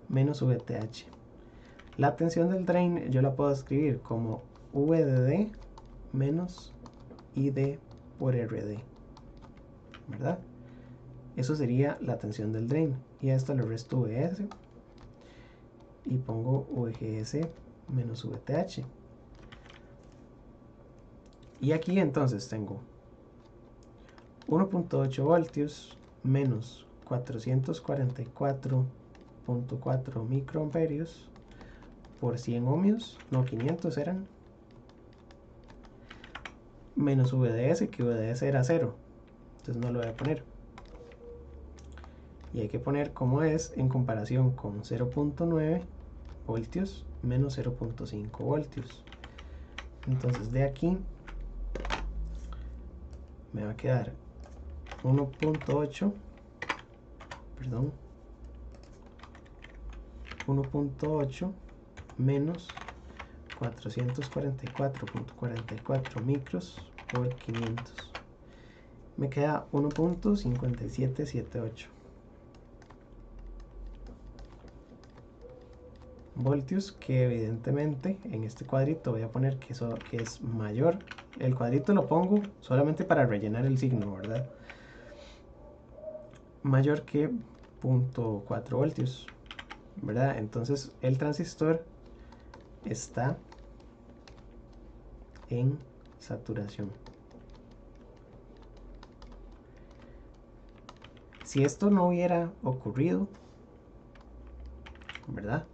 menos VTH. La tensión del drain yo la puedo escribir como VDD menos ID por RD, ¿verdad? Eso sería la tensión del drain, y a esto le resto VS y pongo VGS menos VTH. Y aquí entonces tengo 1.8 voltios menos 444.4 microamperios por 100 ohmios, no 500 eran, menos VDS, que VDS era 0, entonces no lo voy a poner. Y hay que poner cómo es en comparación con 0.9 voltios menos 0.5 voltios. Entonces de aquí me va a quedar 1.8, perdón, 1.8 menos 444.44 micros por 500. Me queda 1.5778 voltios, que evidentemente en este cuadrito voy a poner que es mayor. El cuadrito lo pongo solamente para rellenar el signo, ¿verdad? mayor que 0.4 voltios, ¿verdad? Entonces el transistor está en saturación. Si esto no hubiera ocurrido, ¿verdad?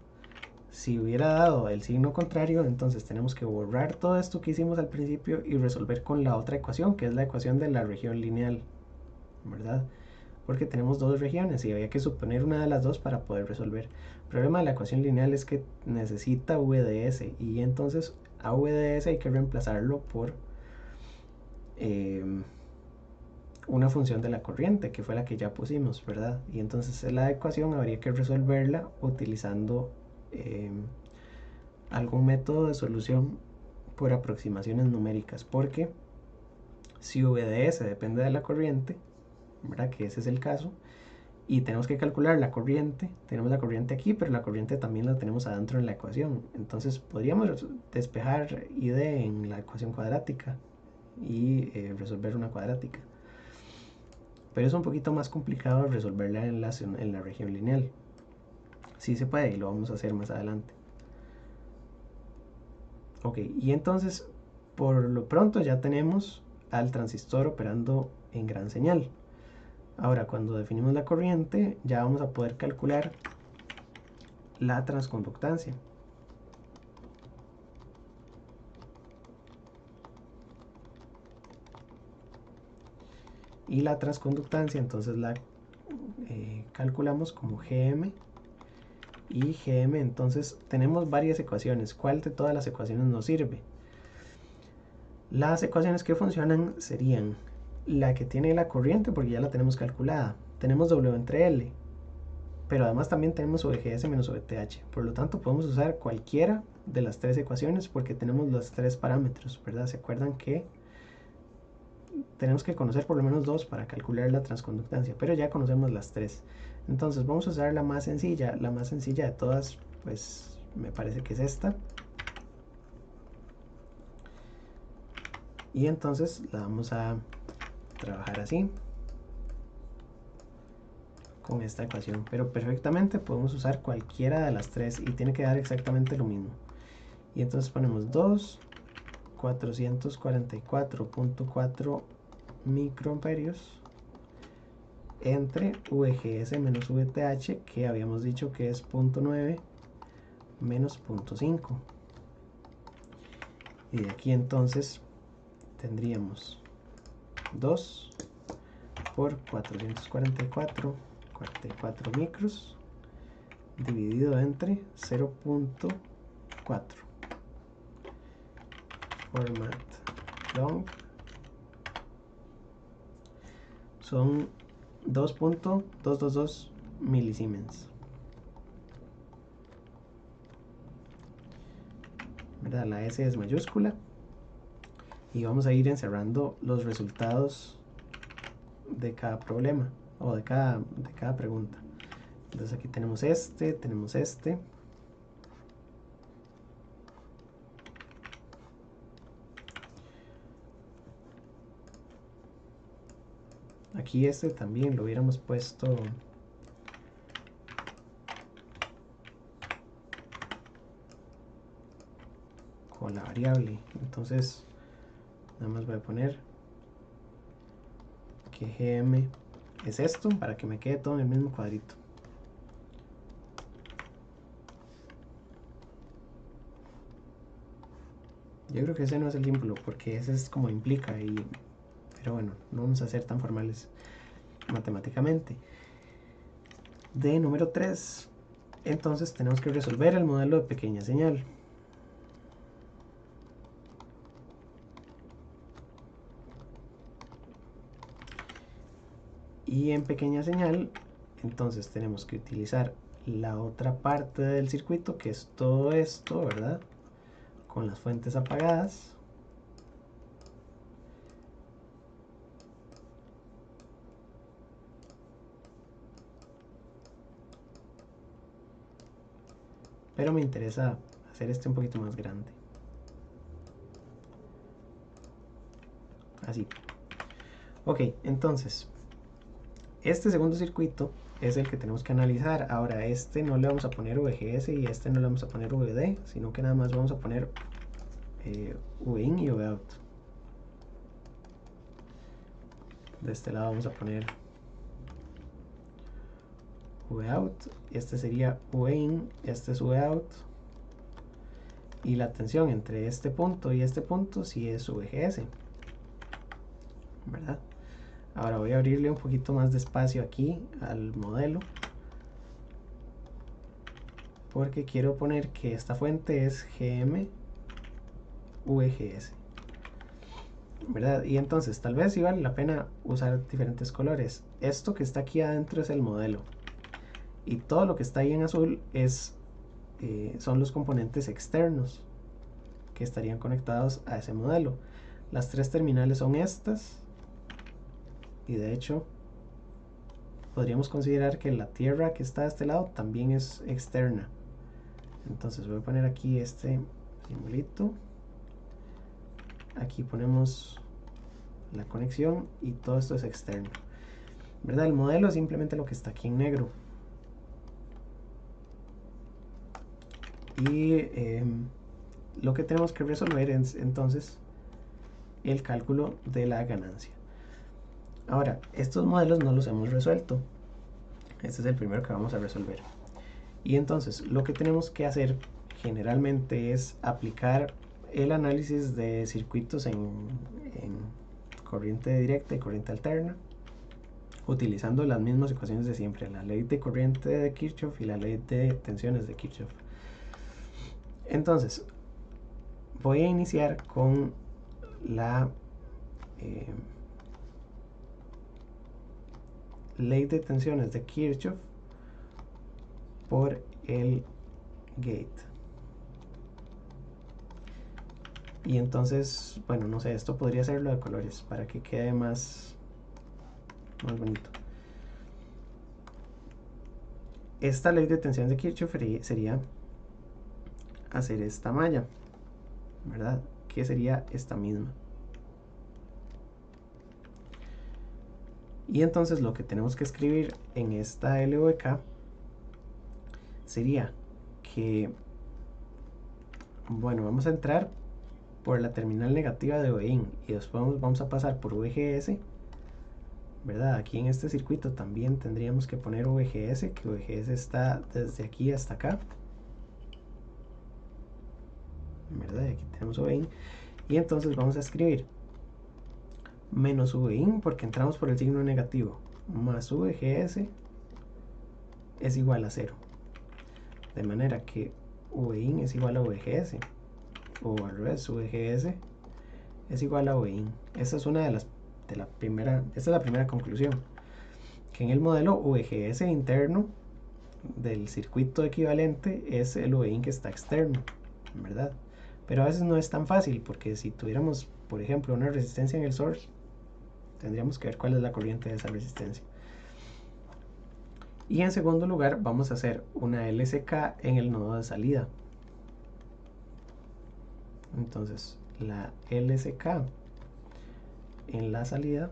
Si hubiera dado el signo contrario, entonces tenemos que borrar todo esto que hicimos al principio y resolver con la otra ecuación, que es la ecuación de la región lineal, ¿verdad? Porque tenemos dos regiones y había que suponer una de las dos para poder resolver. El problema de la ecuación lineal es que necesita VDS y entonces a VDS hay que reemplazarlo por una función de la corriente, que fue la que ya pusimos, ¿verdad? Y entonces la ecuación habría que resolverla utilizando algún método de solución por aproximaciones numéricas, porque si VDS depende de la corriente, ¿verdad? Que ese es el caso, y tenemos que calcular la corriente, tenemos la corriente aquí, pero la corriente también la tenemos adentro en la ecuación, entonces podríamos despejar ID en la ecuación cuadrática y resolver una cuadrática, pero es un poquito más complicado resolverla en la región lineal. Sí se puede y lo vamos a hacer más adelante. Ok, y entonces por lo pronto ya tenemos al transistor operando en gran señal. Ahora cuando definimos la corriente ya vamos a poder calcular la transconductancia. Y la transconductancia entonces la calculamos como Gm y Gm. Entonces tenemos varias ecuaciones. ¿Cuál de todas las ecuaciones nos sirve? Las ecuaciones que funcionan serían la que tiene la corriente, porque ya la tenemos calculada. Tenemos W entre L, pero además también tenemos VGS menos VTH. Por lo tanto podemos usar cualquiera de las tres ecuaciones porque tenemos los tres parámetros, ¿verdad? ¿Se acuerdan que tenemos que conocer por lo menos dos para calcular la transconductancia? Pero ya conocemos las tres. Entonces vamos a usar la más sencilla de todas, pues me parece que es esta. Y entonces la vamos a trabajar así con esta ecuación, pero perfectamente podemos usar cualquiera de las tres y tiene que dar exactamente lo mismo. Y entonces ponemos 2 444.4 microamperios entre VGS menos VTH, que habíamos dicho que es 0.9 menos 0.5. Y de aquí entonces tendríamos 2 por 444 micros dividido entre 0.4. Format long son 2.222 milisiemens, ¿verdad? La S es mayúscula y vamos a ir encerrando los resultados de cada problema o de cada pregunta. Entonces aquí tenemos este, aquí este también lo hubiéramos puesto con la variable. Entonces nada más voy a poner que Gm es esto para que me quede todo en el mismo cuadrito. Yo creo que ese no es el símbolo porque ese es como implica pero bueno, no vamos a ser tan formales matemáticamente. De número 3, entonces tenemos que resolver el modelo de pequeña señal. Y en pequeña señal, entonces tenemos que utilizar la otra parte del circuito, que es todo esto, ¿verdad? Con las fuentes apagadas. Pero me interesa hacer este un poquito más grande. Así. Ok, entonces Este segundo circuito es el que tenemos que analizar. Ahora, a este no le vamos a poner VGS y a este no le vamos a poner VD, sino que nada más vamos a poner VIN y VOUT. De este lado vamos a poner VOUT, este sería VIN, este es VOUT, y la tensión entre este punto y este punto sí es VGS, ¿verdad? Ahora voy a abrirle un poquito más de espacio aquí al modelo, porque quiero poner que esta fuente es GM VGS, ¿verdad? Y entonces tal vez sí vale la pena usar diferentes colores. Esto que está aquí adentro es el modelo, y todo lo que está ahí en azul son los componentes externos que estarían conectados a ese modelo. Las tres terminales son estas, y de hecho podríamos considerar que la tierra que está de este lado también es externa. Entonces voy a poner aquí este simbolito, aquí ponemos la conexión y todo esto es externo, ¿verdad? El modelo es simplemente lo que está aquí en negro. Y lo que tenemos que resolver es entonces el cálculo de la ganancia. Ahora, estos modelos no los hemos resuelto. Este es el primero que vamos a resolver. Y entonces lo que tenemos que hacer generalmente es aplicar el análisis de circuitos en corriente directa y corriente alterna, utilizando las mismas ecuaciones de siempre, la ley de corriente de Kirchhoff y la ley de tensiones de Kirchhoff. Entonces, voy a iniciar con la ley de tensiones de Kirchhoff por el gate. Y entonces, bueno, no sé, esto podría ser lo de colores para que quede más bonito. Esta ley de tensiones de Kirchhoff sería hacer esta malla, ¿verdad? Que sería esta misma. Y entonces lo que tenemos que escribir en esta LOK sería que, bueno, vamos a entrar por la terminal negativa de VIN y después vamos a pasar por VGS, ¿verdad? Aquí en este circuito también tendríamos que poner VGS, que VGS está desde aquí hasta acá, ¿verdad? Y aquí tenemos VIN. Y entonces vamos a escribir menos VIN, porque entramos por el signo negativo, más VGS es igual a 0. De manera que VIN es igual a VGS, o al revés, VGS es igual a VIN. Esa es una esta es la primera conclusión, que en el modelo VGS interno del circuito equivalente es el VIN que está externo, ¿verdad? Pero a veces no es tan fácil, porque si tuviéramos, por ejemplo, una resistencia en el source, tendríamos que ver cuál es la corriente de esa resistencia. Y en segundo lugar vamos a hacer una LSK en el nodo de salida. Entonces la LSK en la salida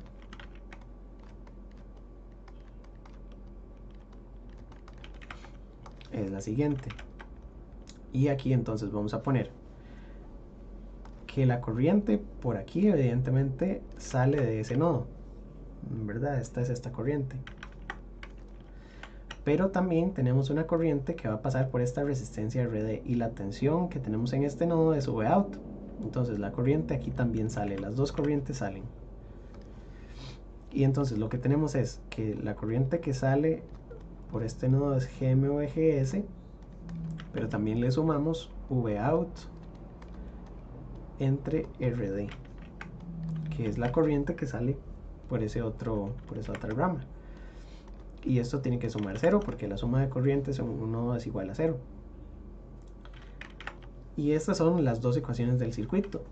es la siguiente. Y aquí entonces vamos a poner que la corriente por aquí evidentemente sale de ese nodo, ¿verdad? Esta es esta corriente. Pero también tenemos una corriente que va a pasar por esta resistencia RD, y la tensión que tenemos en este nodo es VOUT. Entonces la corriente aquí también sale, las dos corrientes salen. Y entonces lo que tenemos es que la corriente que sale por este nodo es GM/VGS, pero también le sumamos VOUT entre RD, que es la corriente que sale por esa otra rama. Y esto tiene que sumar 0, porque la suma de corrientes en un nodo es igual a 0. Y estas son las dos ecuaciones del circuito.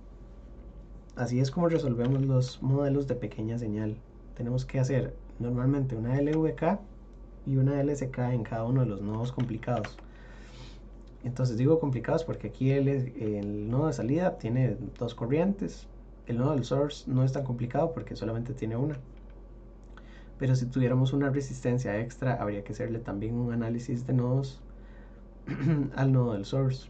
Así es como resolvemos los modelos de pequeña señal. Tenemos que hacer normalmente una LVK y una LSK en cada uno de los nodos complicados. Entonces digo complicados porque aquí el nodo de salida tiene dos corrientes. El nodo del source no es tan complicado porque solamente tiene una. pero si tuviéramos una resistencia extra habría que hacerle también un análisis de nodos al nodo del source.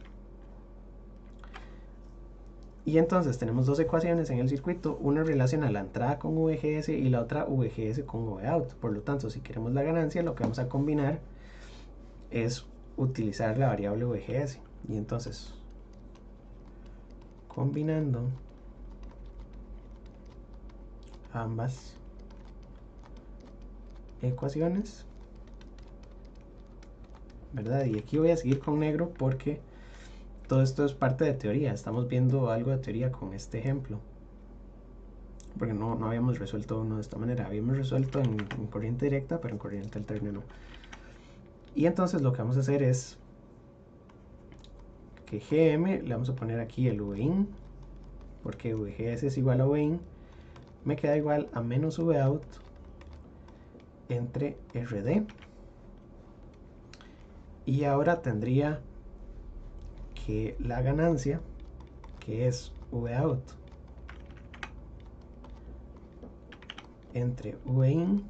Y entonces tenemos dos ecuaciones en el circuito, una relaciona la entrada con VGS y la otra VGS con VOUT. Por lo tanto, si queremos la ganancia, lo que vamos a combinar es utilizar la variable VGS. Y entonces, combinando ambas ecuaciones, ¿verdad? Y aquí voy a seguir con negro porque todo esto es parte de teoría. Estamos viendo algo de teoría con este ejemplo, porque no habíamos resuelto uno de esta manera. Habíamos resuelto en corriente directa, pero en corriente alterna no. Y entonces lo que vamos a hacer es que GM le vamos a poner aquí el Vin, porque VGS es igual a Vin, me queda igual a menos Vout entre RD. Y ahora tendría que la ganancia, que es Vout entre Vin,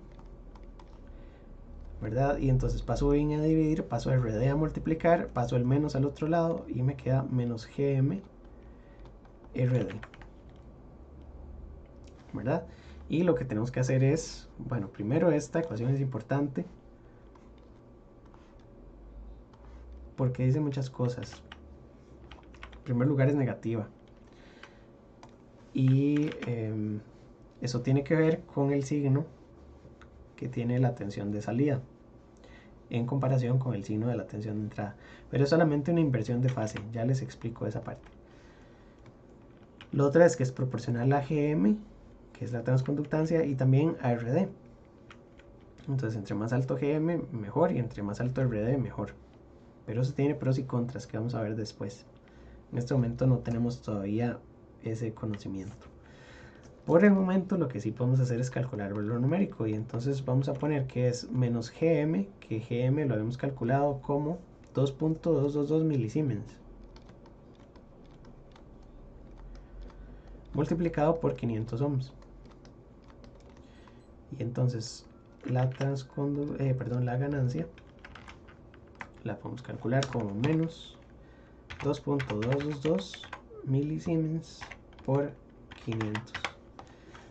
¿verdad? Y entonces paso Vin a dividir, paso RD a multiplicar, paso el menos al otro lado y me queda menos GM RD, ¿verdad? Y lo que tenemos que hacer es, bueno, primero esta ecuación es importante porque dice muchas cosas. En primer lugar es negativa. Y eso tiene que ver con el signo que tiene la tensión de salida en comparación con el signo de la tensión de entrada. Pero es solamente una inversión de fase, ya les explico esa parte. Lo otro es que es proporcional a GM, que es la transconductancia, y también a RD. Entonces entre más alto GM mejor y entre más alto RD mejor. Pero eso tiene pros y contras que vamos a ver después. En este momento no tenemos todavía ese conocimiento. Por el momento lo que sí podemos hacer es calcular el valor numérico, y entonces vamos a poner que es menos GM, que GM lo habíamos calculado como 2.222 milisiemens multiplicado por 500 ohms. Y entonces la ganancia la podemos calcular como menos 2.222 milisiemens por 500.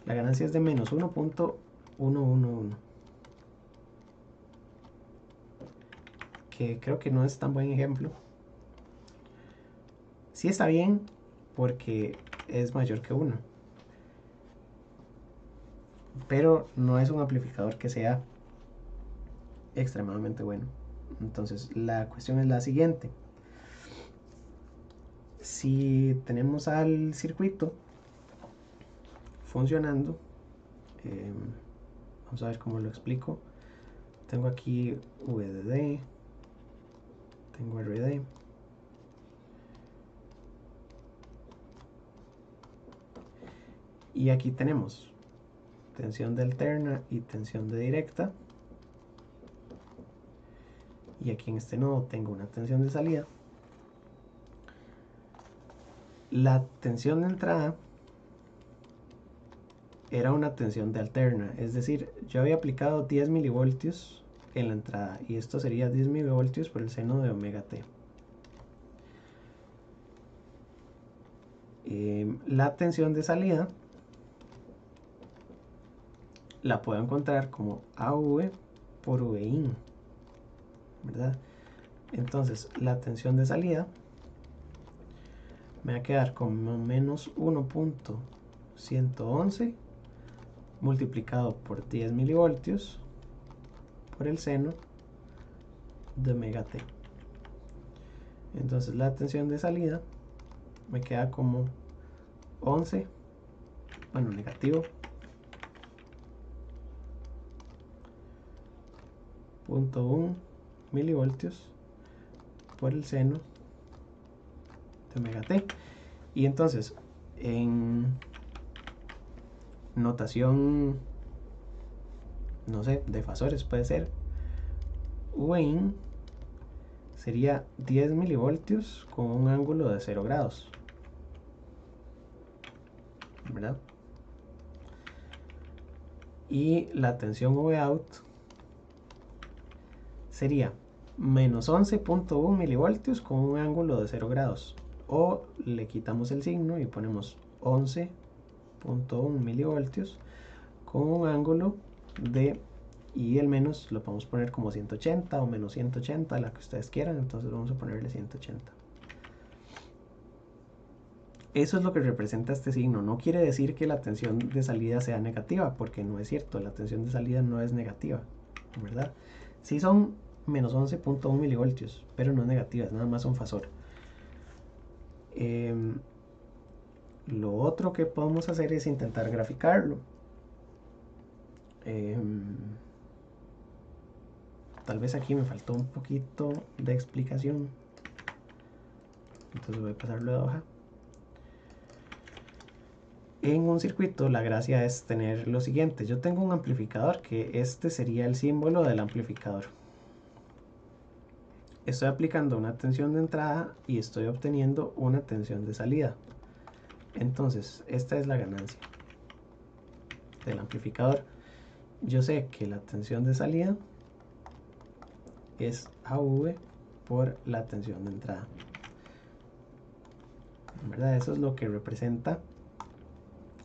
La ganancia es de menos 1.111, que creo que no es tan buen ejemplo. Sí está bien porque es mayor que 1, pero no es un amplificador que sea extremadamente bueno. Entonces la cuestión es la siguiente: si tenemos al circuito funcionando, vamos a ver cómo lo explico. Tengo aquí VDD, tengo RD, y aquí tenemos tensión de alterna y tensión de directa, y aquí en este nodo tengo una tensión de salida. La tensión de entrada era una tensión de alterna, es decir, yo había aplicado 10 milivoltios en la entrada, y esto sería 10 milivoltios por el seno de omega t. La tensión de salida la puedo encontrar como AV por Vin, ¿verdad? Entonces la tensión de salida me va a quedar como menos 1.111 multiplicado por 10 milivoltios por el seno de omega t. Entonces la tensión de salida me queda como 11, bueno, negativo 0.1 milivoltios por el seno de omega t. Y entonces en notación, no sé, de fasores puede ser, Vin sería 10 milivoltios con un ángulo de 0 grados, ¿verdad? y la tensión Vout sería menos 11.1 milivoltios con un ángulo de 0 grados, o le quitamos el signo y ponemos 11.1 milivoltios con un ángulo de, y el menos lo podemos poner como 180 o menos 180, la que ustedes quieran, entonces vamos a ponerle 180. Eso es lo que representa este signo. No quiere decir que la tensión de salida sea negativa, porque no es cierto, la tensión de salida no es negativa, ¿verdad? Sí son menos 11.1 milivoltios, pero no es negativa, es nada más un fasor. Lo otro que podemos hacer es intentar graficarlo. Tal vez aquí me faltó un poquito de explicación, entonces voy a pasarlo de hoja. En un circuito la gracia es tener lo siguiente: yo tengo un amplificador, que este sería el símbolo del amplificador. Estoy aplicando una tensión de entrada y estoy obteniendo una tensión de salida. Entonces esta es la ganancia del amplificador. Yo sé que la tensión de salida es AV por la tensión de entrada, ¿verdad? Eso es lo que representa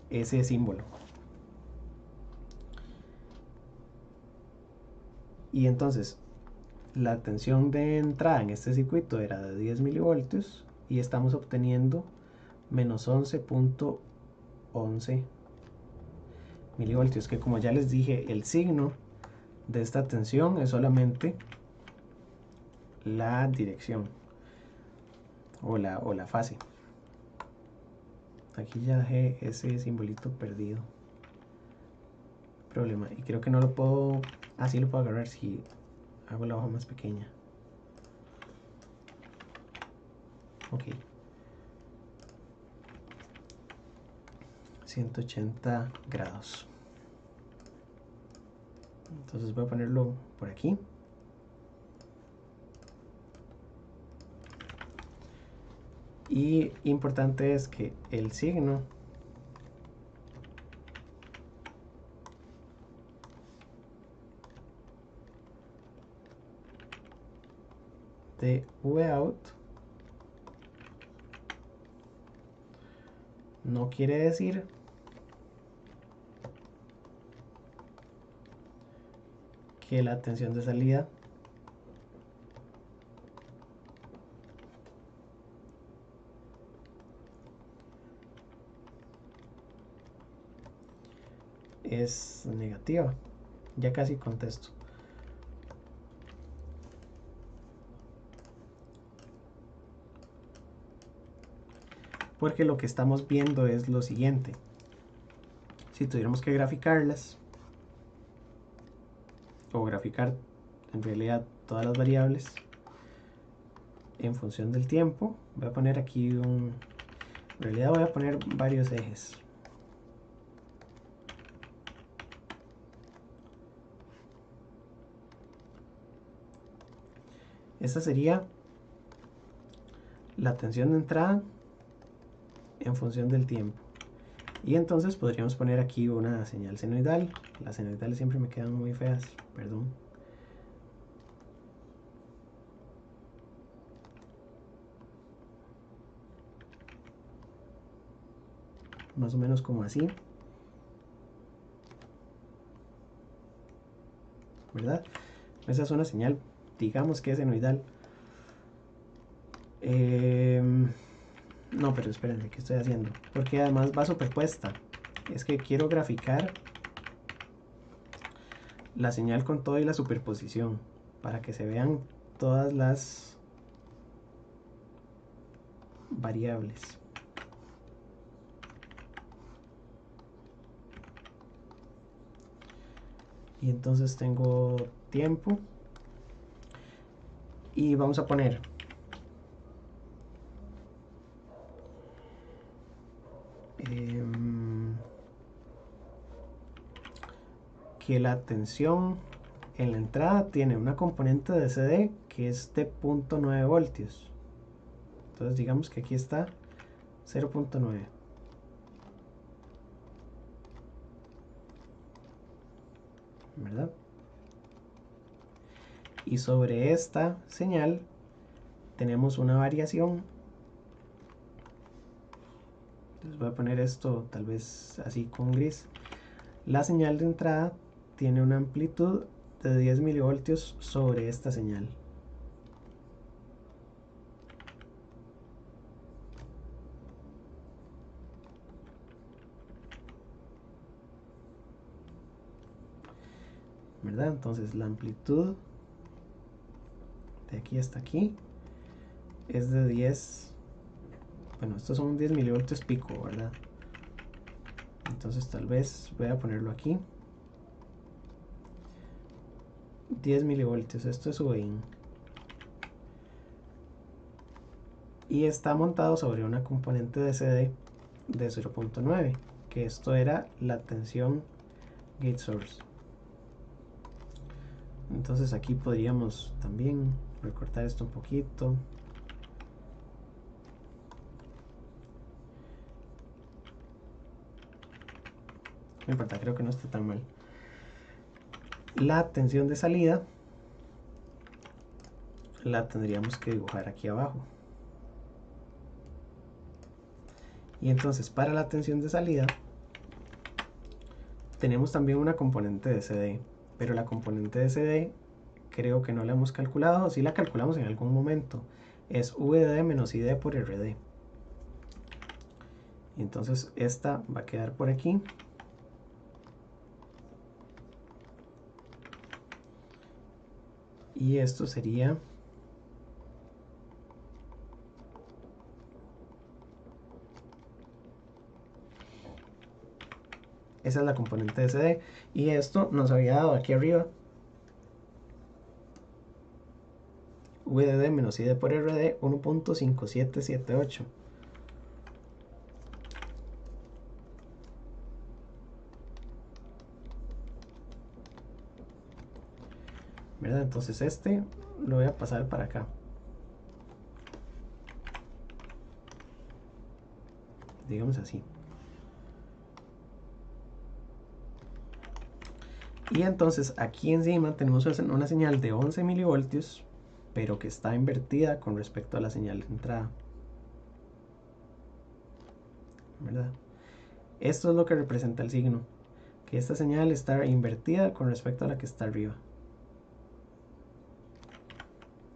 ese símbolo. Y entonces la tensión de entrada en este circuito era de 10 milivoltios y estamos obteniendo menos 11.11 milivoltios, que como ya les dije, el signo de esta tensión es solamente la dirección o la fase. Aquí ya dejé ese simbolito perdido. Problema, y creo que no lo puedo, así lo puedo agarrar si hago la hoja más pequeña. Ok, 180 grados. Entonces voy a ponerlo por aquí. Y importante es que el signo de Vout no quiere decir que la tensión de salida es negativa. Ya casi contesto. Porque lo que estamos viendo es lo siguiente: si tuviéramos que graficarlas, o graficar en realidad todas las variables en función del tiempo, voy a poner aquí en realidad voy a poner varios ejes. Esta sería la tensión de entrada en función del tiempo. Y entonces podríamos poner aquí una señal senoidal. Las senoidales siempre me quedan muy feas, perdón. Más o menos como así, ¿verdad? Esa es una señal, digamos que es senoidal. No, pero espérenme, ¿qué estoy haciendo? Porque además va superpuesta. Es que quiero graficar la señal con todo y la superposición, para que se vean todas las variables. Y entonces tengo tiempo y vamos a poner que la tensión en la entrada tiene una componente de CD que es de 0.9 voltios. Entonces digamos que aquí está 0.9. ¿verdad? Y sobre esta señal tenemos una variación. Les voy a poner esto tal vez así con gris. La señal de entrada tiene una amplitud de 10 milivoltios sobre esta señal. ¿Verdad? Entonces la amplitud de aquí hasta aquí es de 10. Bueno, estos son 10 milivoltios pico, ¿verdad? Entonces tal vez voy a ponerlo aquí. 10 milivoltios, esto es VIN. Y está montado sobre una componente de CD de 0.9, que esto era la tensión gate source. Entonces aquí podríamos también recortar esto un poquito. No importa, creo que no está tan mal. La tensión de salida la tendríamos que dibujar aquí abajo. Y entonces para la tensión de salida tenemos también una componente de CD, pero la componente de CD creo que no la hemos calculado, si la calculamos en algún momento. Es VD menos ID por RD. Y entonces esta va a quedar por aquí. Y esto sería esa es la componente de CD. Y esto nos había dado aquí arriba VDD menos ID por RD 1.5778. ¿Verdad? Entonces este lo voy a pasar para acá. Digamos así. Y entonces aquí encima tenemos una señal de 11 milivoltios, pero que está invertida con respecto a la señal de entrada. ¿Verdad? Esto es lo que representa el signo, que esta señal está invertida con respecto a la que está arriba.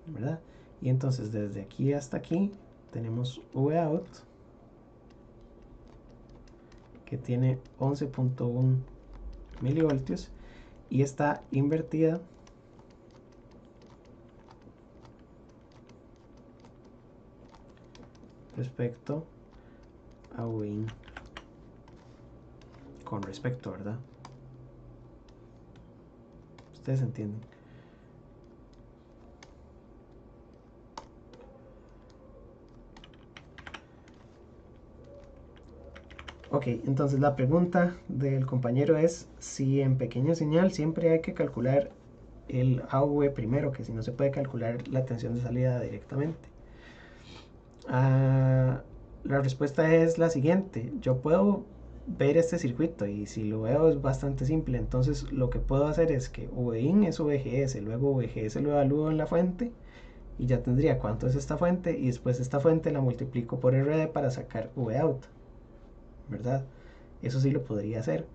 ¿Verdad? Y entonces desde aquí hasta aquí tenemos Vout, que tiene 11.1 milivoltios y está invertida respecto a Win, con respecto, ¿verdad? Ustedes entienden. Ok, entonces la pregunta del compañero es si en pequeña señal siempre hay que calcular el AV primero, que si no se puede calcular la tensión de salida directamente. La respuesta es la siguiente: yo puedo ver este circuito y si lo veo es bastante simple. Entonces lo que puedo hacer es que VIN es VGS, luego VGS lo evalúo en la fuente y ya tendría cuánto es esta fuente, y después esta fuente la multiplico por RD para sacar Vout, ¿verdad? Eso sí lo podría hacer.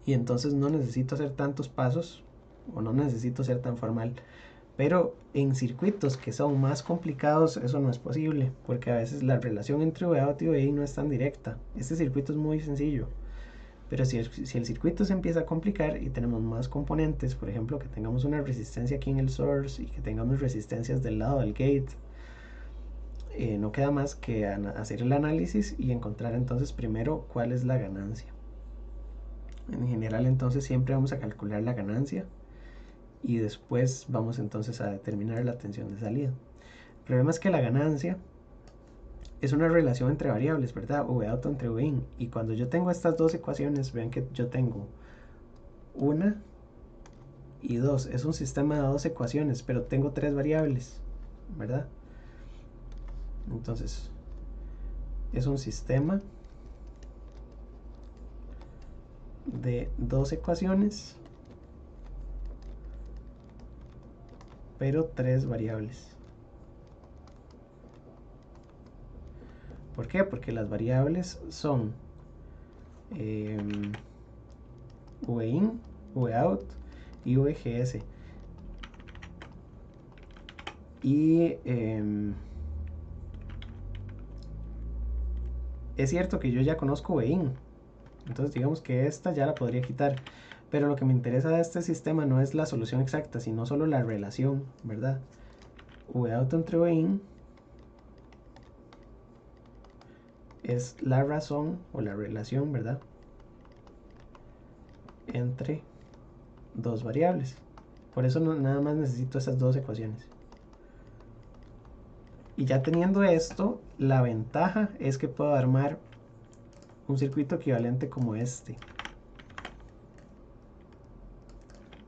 Y entonces no necesito hacer tantos pasos o no necesito ser tan formal. Pero en circuitos que son más complicados eso no es posible, porque a veces la relación entre Vout y VIN no es tan directa. Este circuito es muy sencillo, pero si el circuito se empieza a complicar y tenemos más componentes, por ejemplo que tengamos una resistencia aquí en el source y que tengamos resistencias del lado del gate, no queda más que hacer el análisis y encontrar entonces primero cuál es la ganancia. En general entonces siempre vamos a calcular la ganancia y después vamos entonces a determinar la tensión de salida. El problema es que la ganancia es una relación entre variables, ¿verdad? Vout entre VIN. Y cuando yo tengo estas dos ecuaciones, vean que yo tengo una y dos. Es un sistema de dos ecuaciones, pero tengo tres variables, ¿verdad? Entonces, es un sistema de dos ecuaciones pero 3 variables. ¿Por qué? Porque las variables son vin, vout y vgs. Y es cierto que yo ya conozco vin, entonces digamos que esta ya la podría quitar, pero lo que me interesa de este sistema no es la solución exacta, sino solo la relación, ¿verdad? Vout entre vin es la razón o la relación, ¿verdad?, entre dos variables. Por eso nada más necesito esas dos ecuaciones. Y ya teniendo esto, la ventaja es que puedo armar un circuito equivalente como este,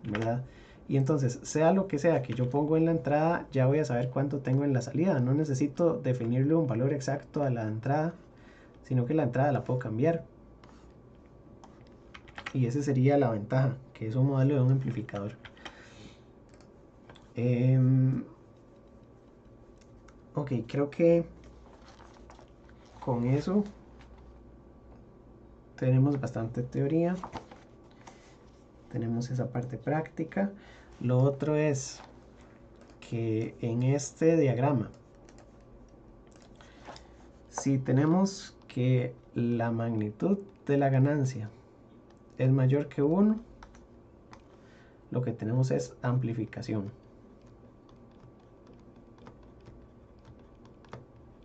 ¿verdad? Y entonces, sea lo que sea que yo pongo en la entrada, ya voy a saber cuánto tengo en la salida. No necesito definirle un valor exacto a la entrada, sino que la entrada la puedo cambiar. Y esa sería la ventaja, que es un modelo de un amplificador. Ok, creo que con eso tenemos bastante teoría. Tenemos esa parte práctica. Lo otro es que en este diagrama, si tenemos que la magnitud de la ganancia es mayor que 1, lo que tenemos es amplificación.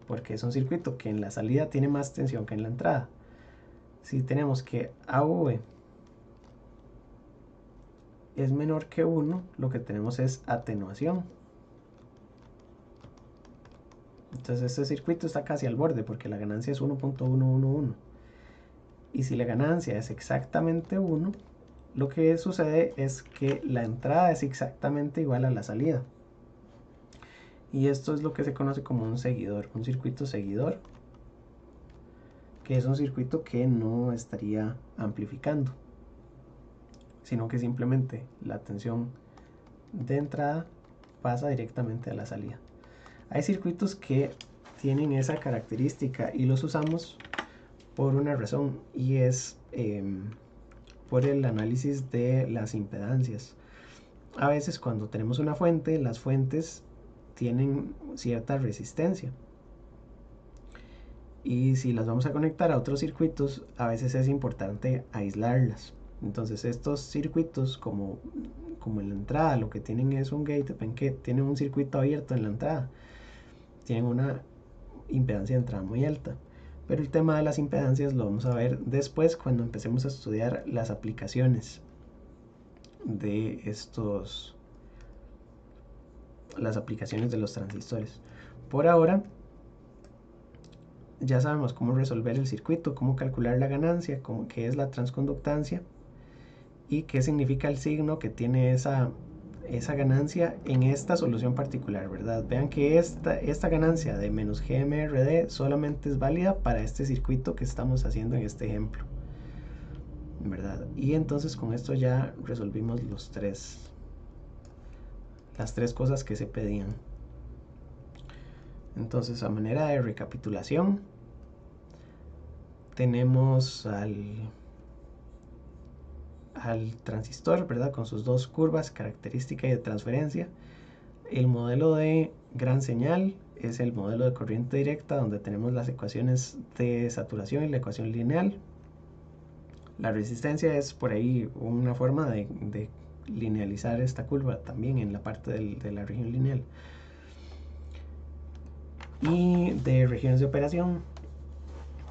Porque es un circuito que en la salida tiene más tensión que en la entrada. Si tenemos que AV es menor que 1, lo que tenemos es atenuación. Entonces este circuito está casi al borde porque la ganancia es 1.111. Y si la ganancia es exactamente 1, lo que sucede es que la entrada es exactamente igual a la salida. Y esto es lo que se conoce como un seguidor, un circuito seguidor, que es un circuito que no estaría amplificando, sino que simplemente la tensión de entrada pasa directamente a la salida. Hay circuitos que tienen esa característica y los usamos por una razón, y es por el análisis de las impedancias. A veces cuando tenemos una fuente, las fuentes tienen cierta resistencia, y si las vamos a conectar a otros circuitos, a veces es importante aislarlas. Entonces estos circuitos, como en la entrada lo que tienen es un gate, ven que tienen un circuito abierto en la entrada, tienen una impedancia de entrada muy alta. Pero el tema de las impedancias lo vamos a ver después, cuando empecemos a estudiar las aplicaciones de las aplicaciones de los transistores. Por ahora ya sabemos cómo resolver el circuito, cómo calcular la ganancia, qué es la transconductancia y qué significa el signo que tiene esa ganancia en esta solución particular, ¿verdad? Vean que esta ganancia de menos GMRD solamente es válida para este circuito que estamos haciendo en este ejemplo, ¿verdad? Y entonces con esto ya resolvimos las tres cosas que se pedían. Entonces, a manera de recapitulación, tenemos al transistor, ¿verdad?, con sus dos curvas, característica y de transferencia. El modelo de gran señal es el modelo de corriente directa, donde tenemos las ecuaciones de saturación y la ecuación lineal. La resistencia es por ahí una forma de linealizar esta curva también en la parte de la región lineal. Y de regiones de operación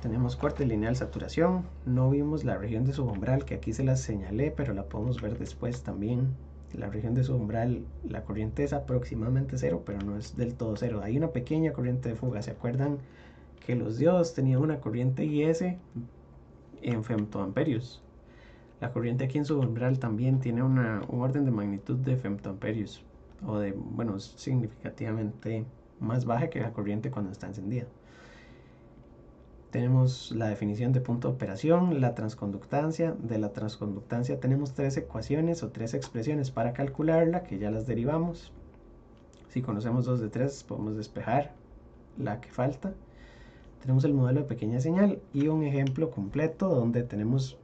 tenemos corte lineal, saturación. No vimos la región de subumbral, que aquí se la señalé, pero la podemos ver después también. La región de subumbral, la corriente es aproximadamente cero, pero no es del todo cero. Hay una pequeña corriente de fuga. ¿Se acuerdan que los diodos tenían una corriente IS en femtoamperios? La corriente aquí en subumbral también tiene un orden de magnitud de femtoamperios, o de, bueno, significativamente más baja que la corriente cuando está encendida. Tenemos la definición de punto de operación, la transconductancia. De la transconductancia tenemos tres ecuaciones o tres expresiones para calcularla, que ya las derivamos. Si conocemos 2 de 3 podemos despejar la que falta. Tenemos el modelo de pequeña señal y un ejemplo completo donde tenemos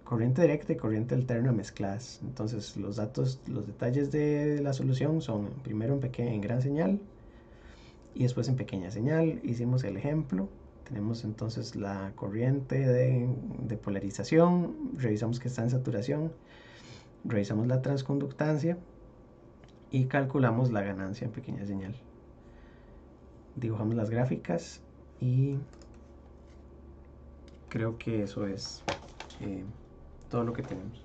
corriente directa y corriente alterna mezcladas. Entonces los datos, los detalles de la solución son primero en gran señal y después en pequeña señal. Hicimos el ejemplo. Tenemos entonces la corriente de polarización, revisamos que está en saturación, revisamos la transconductancia y calculamos la ganancia en pequeña señal. Dibujamos las gráficas y creo que eso es todo lo que tenemos.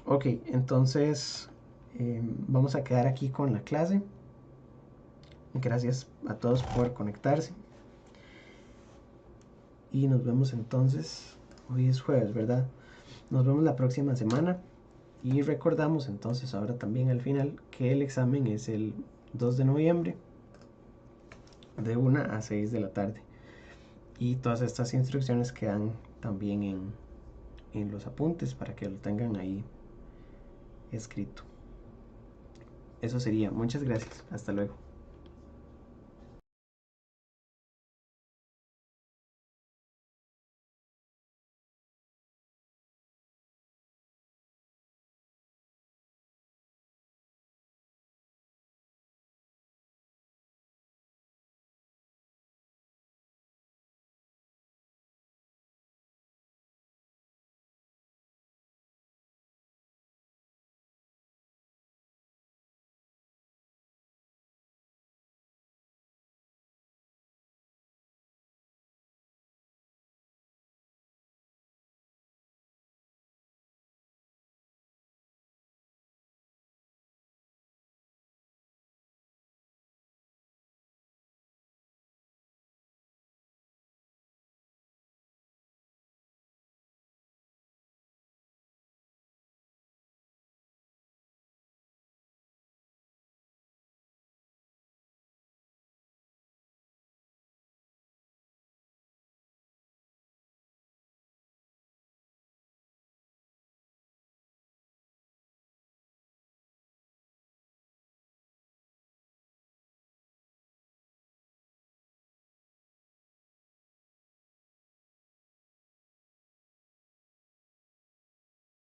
Ok, entonces vamos a quedar aquí con la clase. Gracias a todos por conectarse. Y nos vemos entonces, hoy es jueves, ¿verdad? Nos vemos la próxima semana. Y recordamos entonces ahora también al final que el examen es el 2 de noviembre de 1 a 6 de la tarde. Y todas estas instrucciones quedan también en los apuntes para que lo tengan ahí escrito. Eso sería. Muchas gracias. Hasta luego.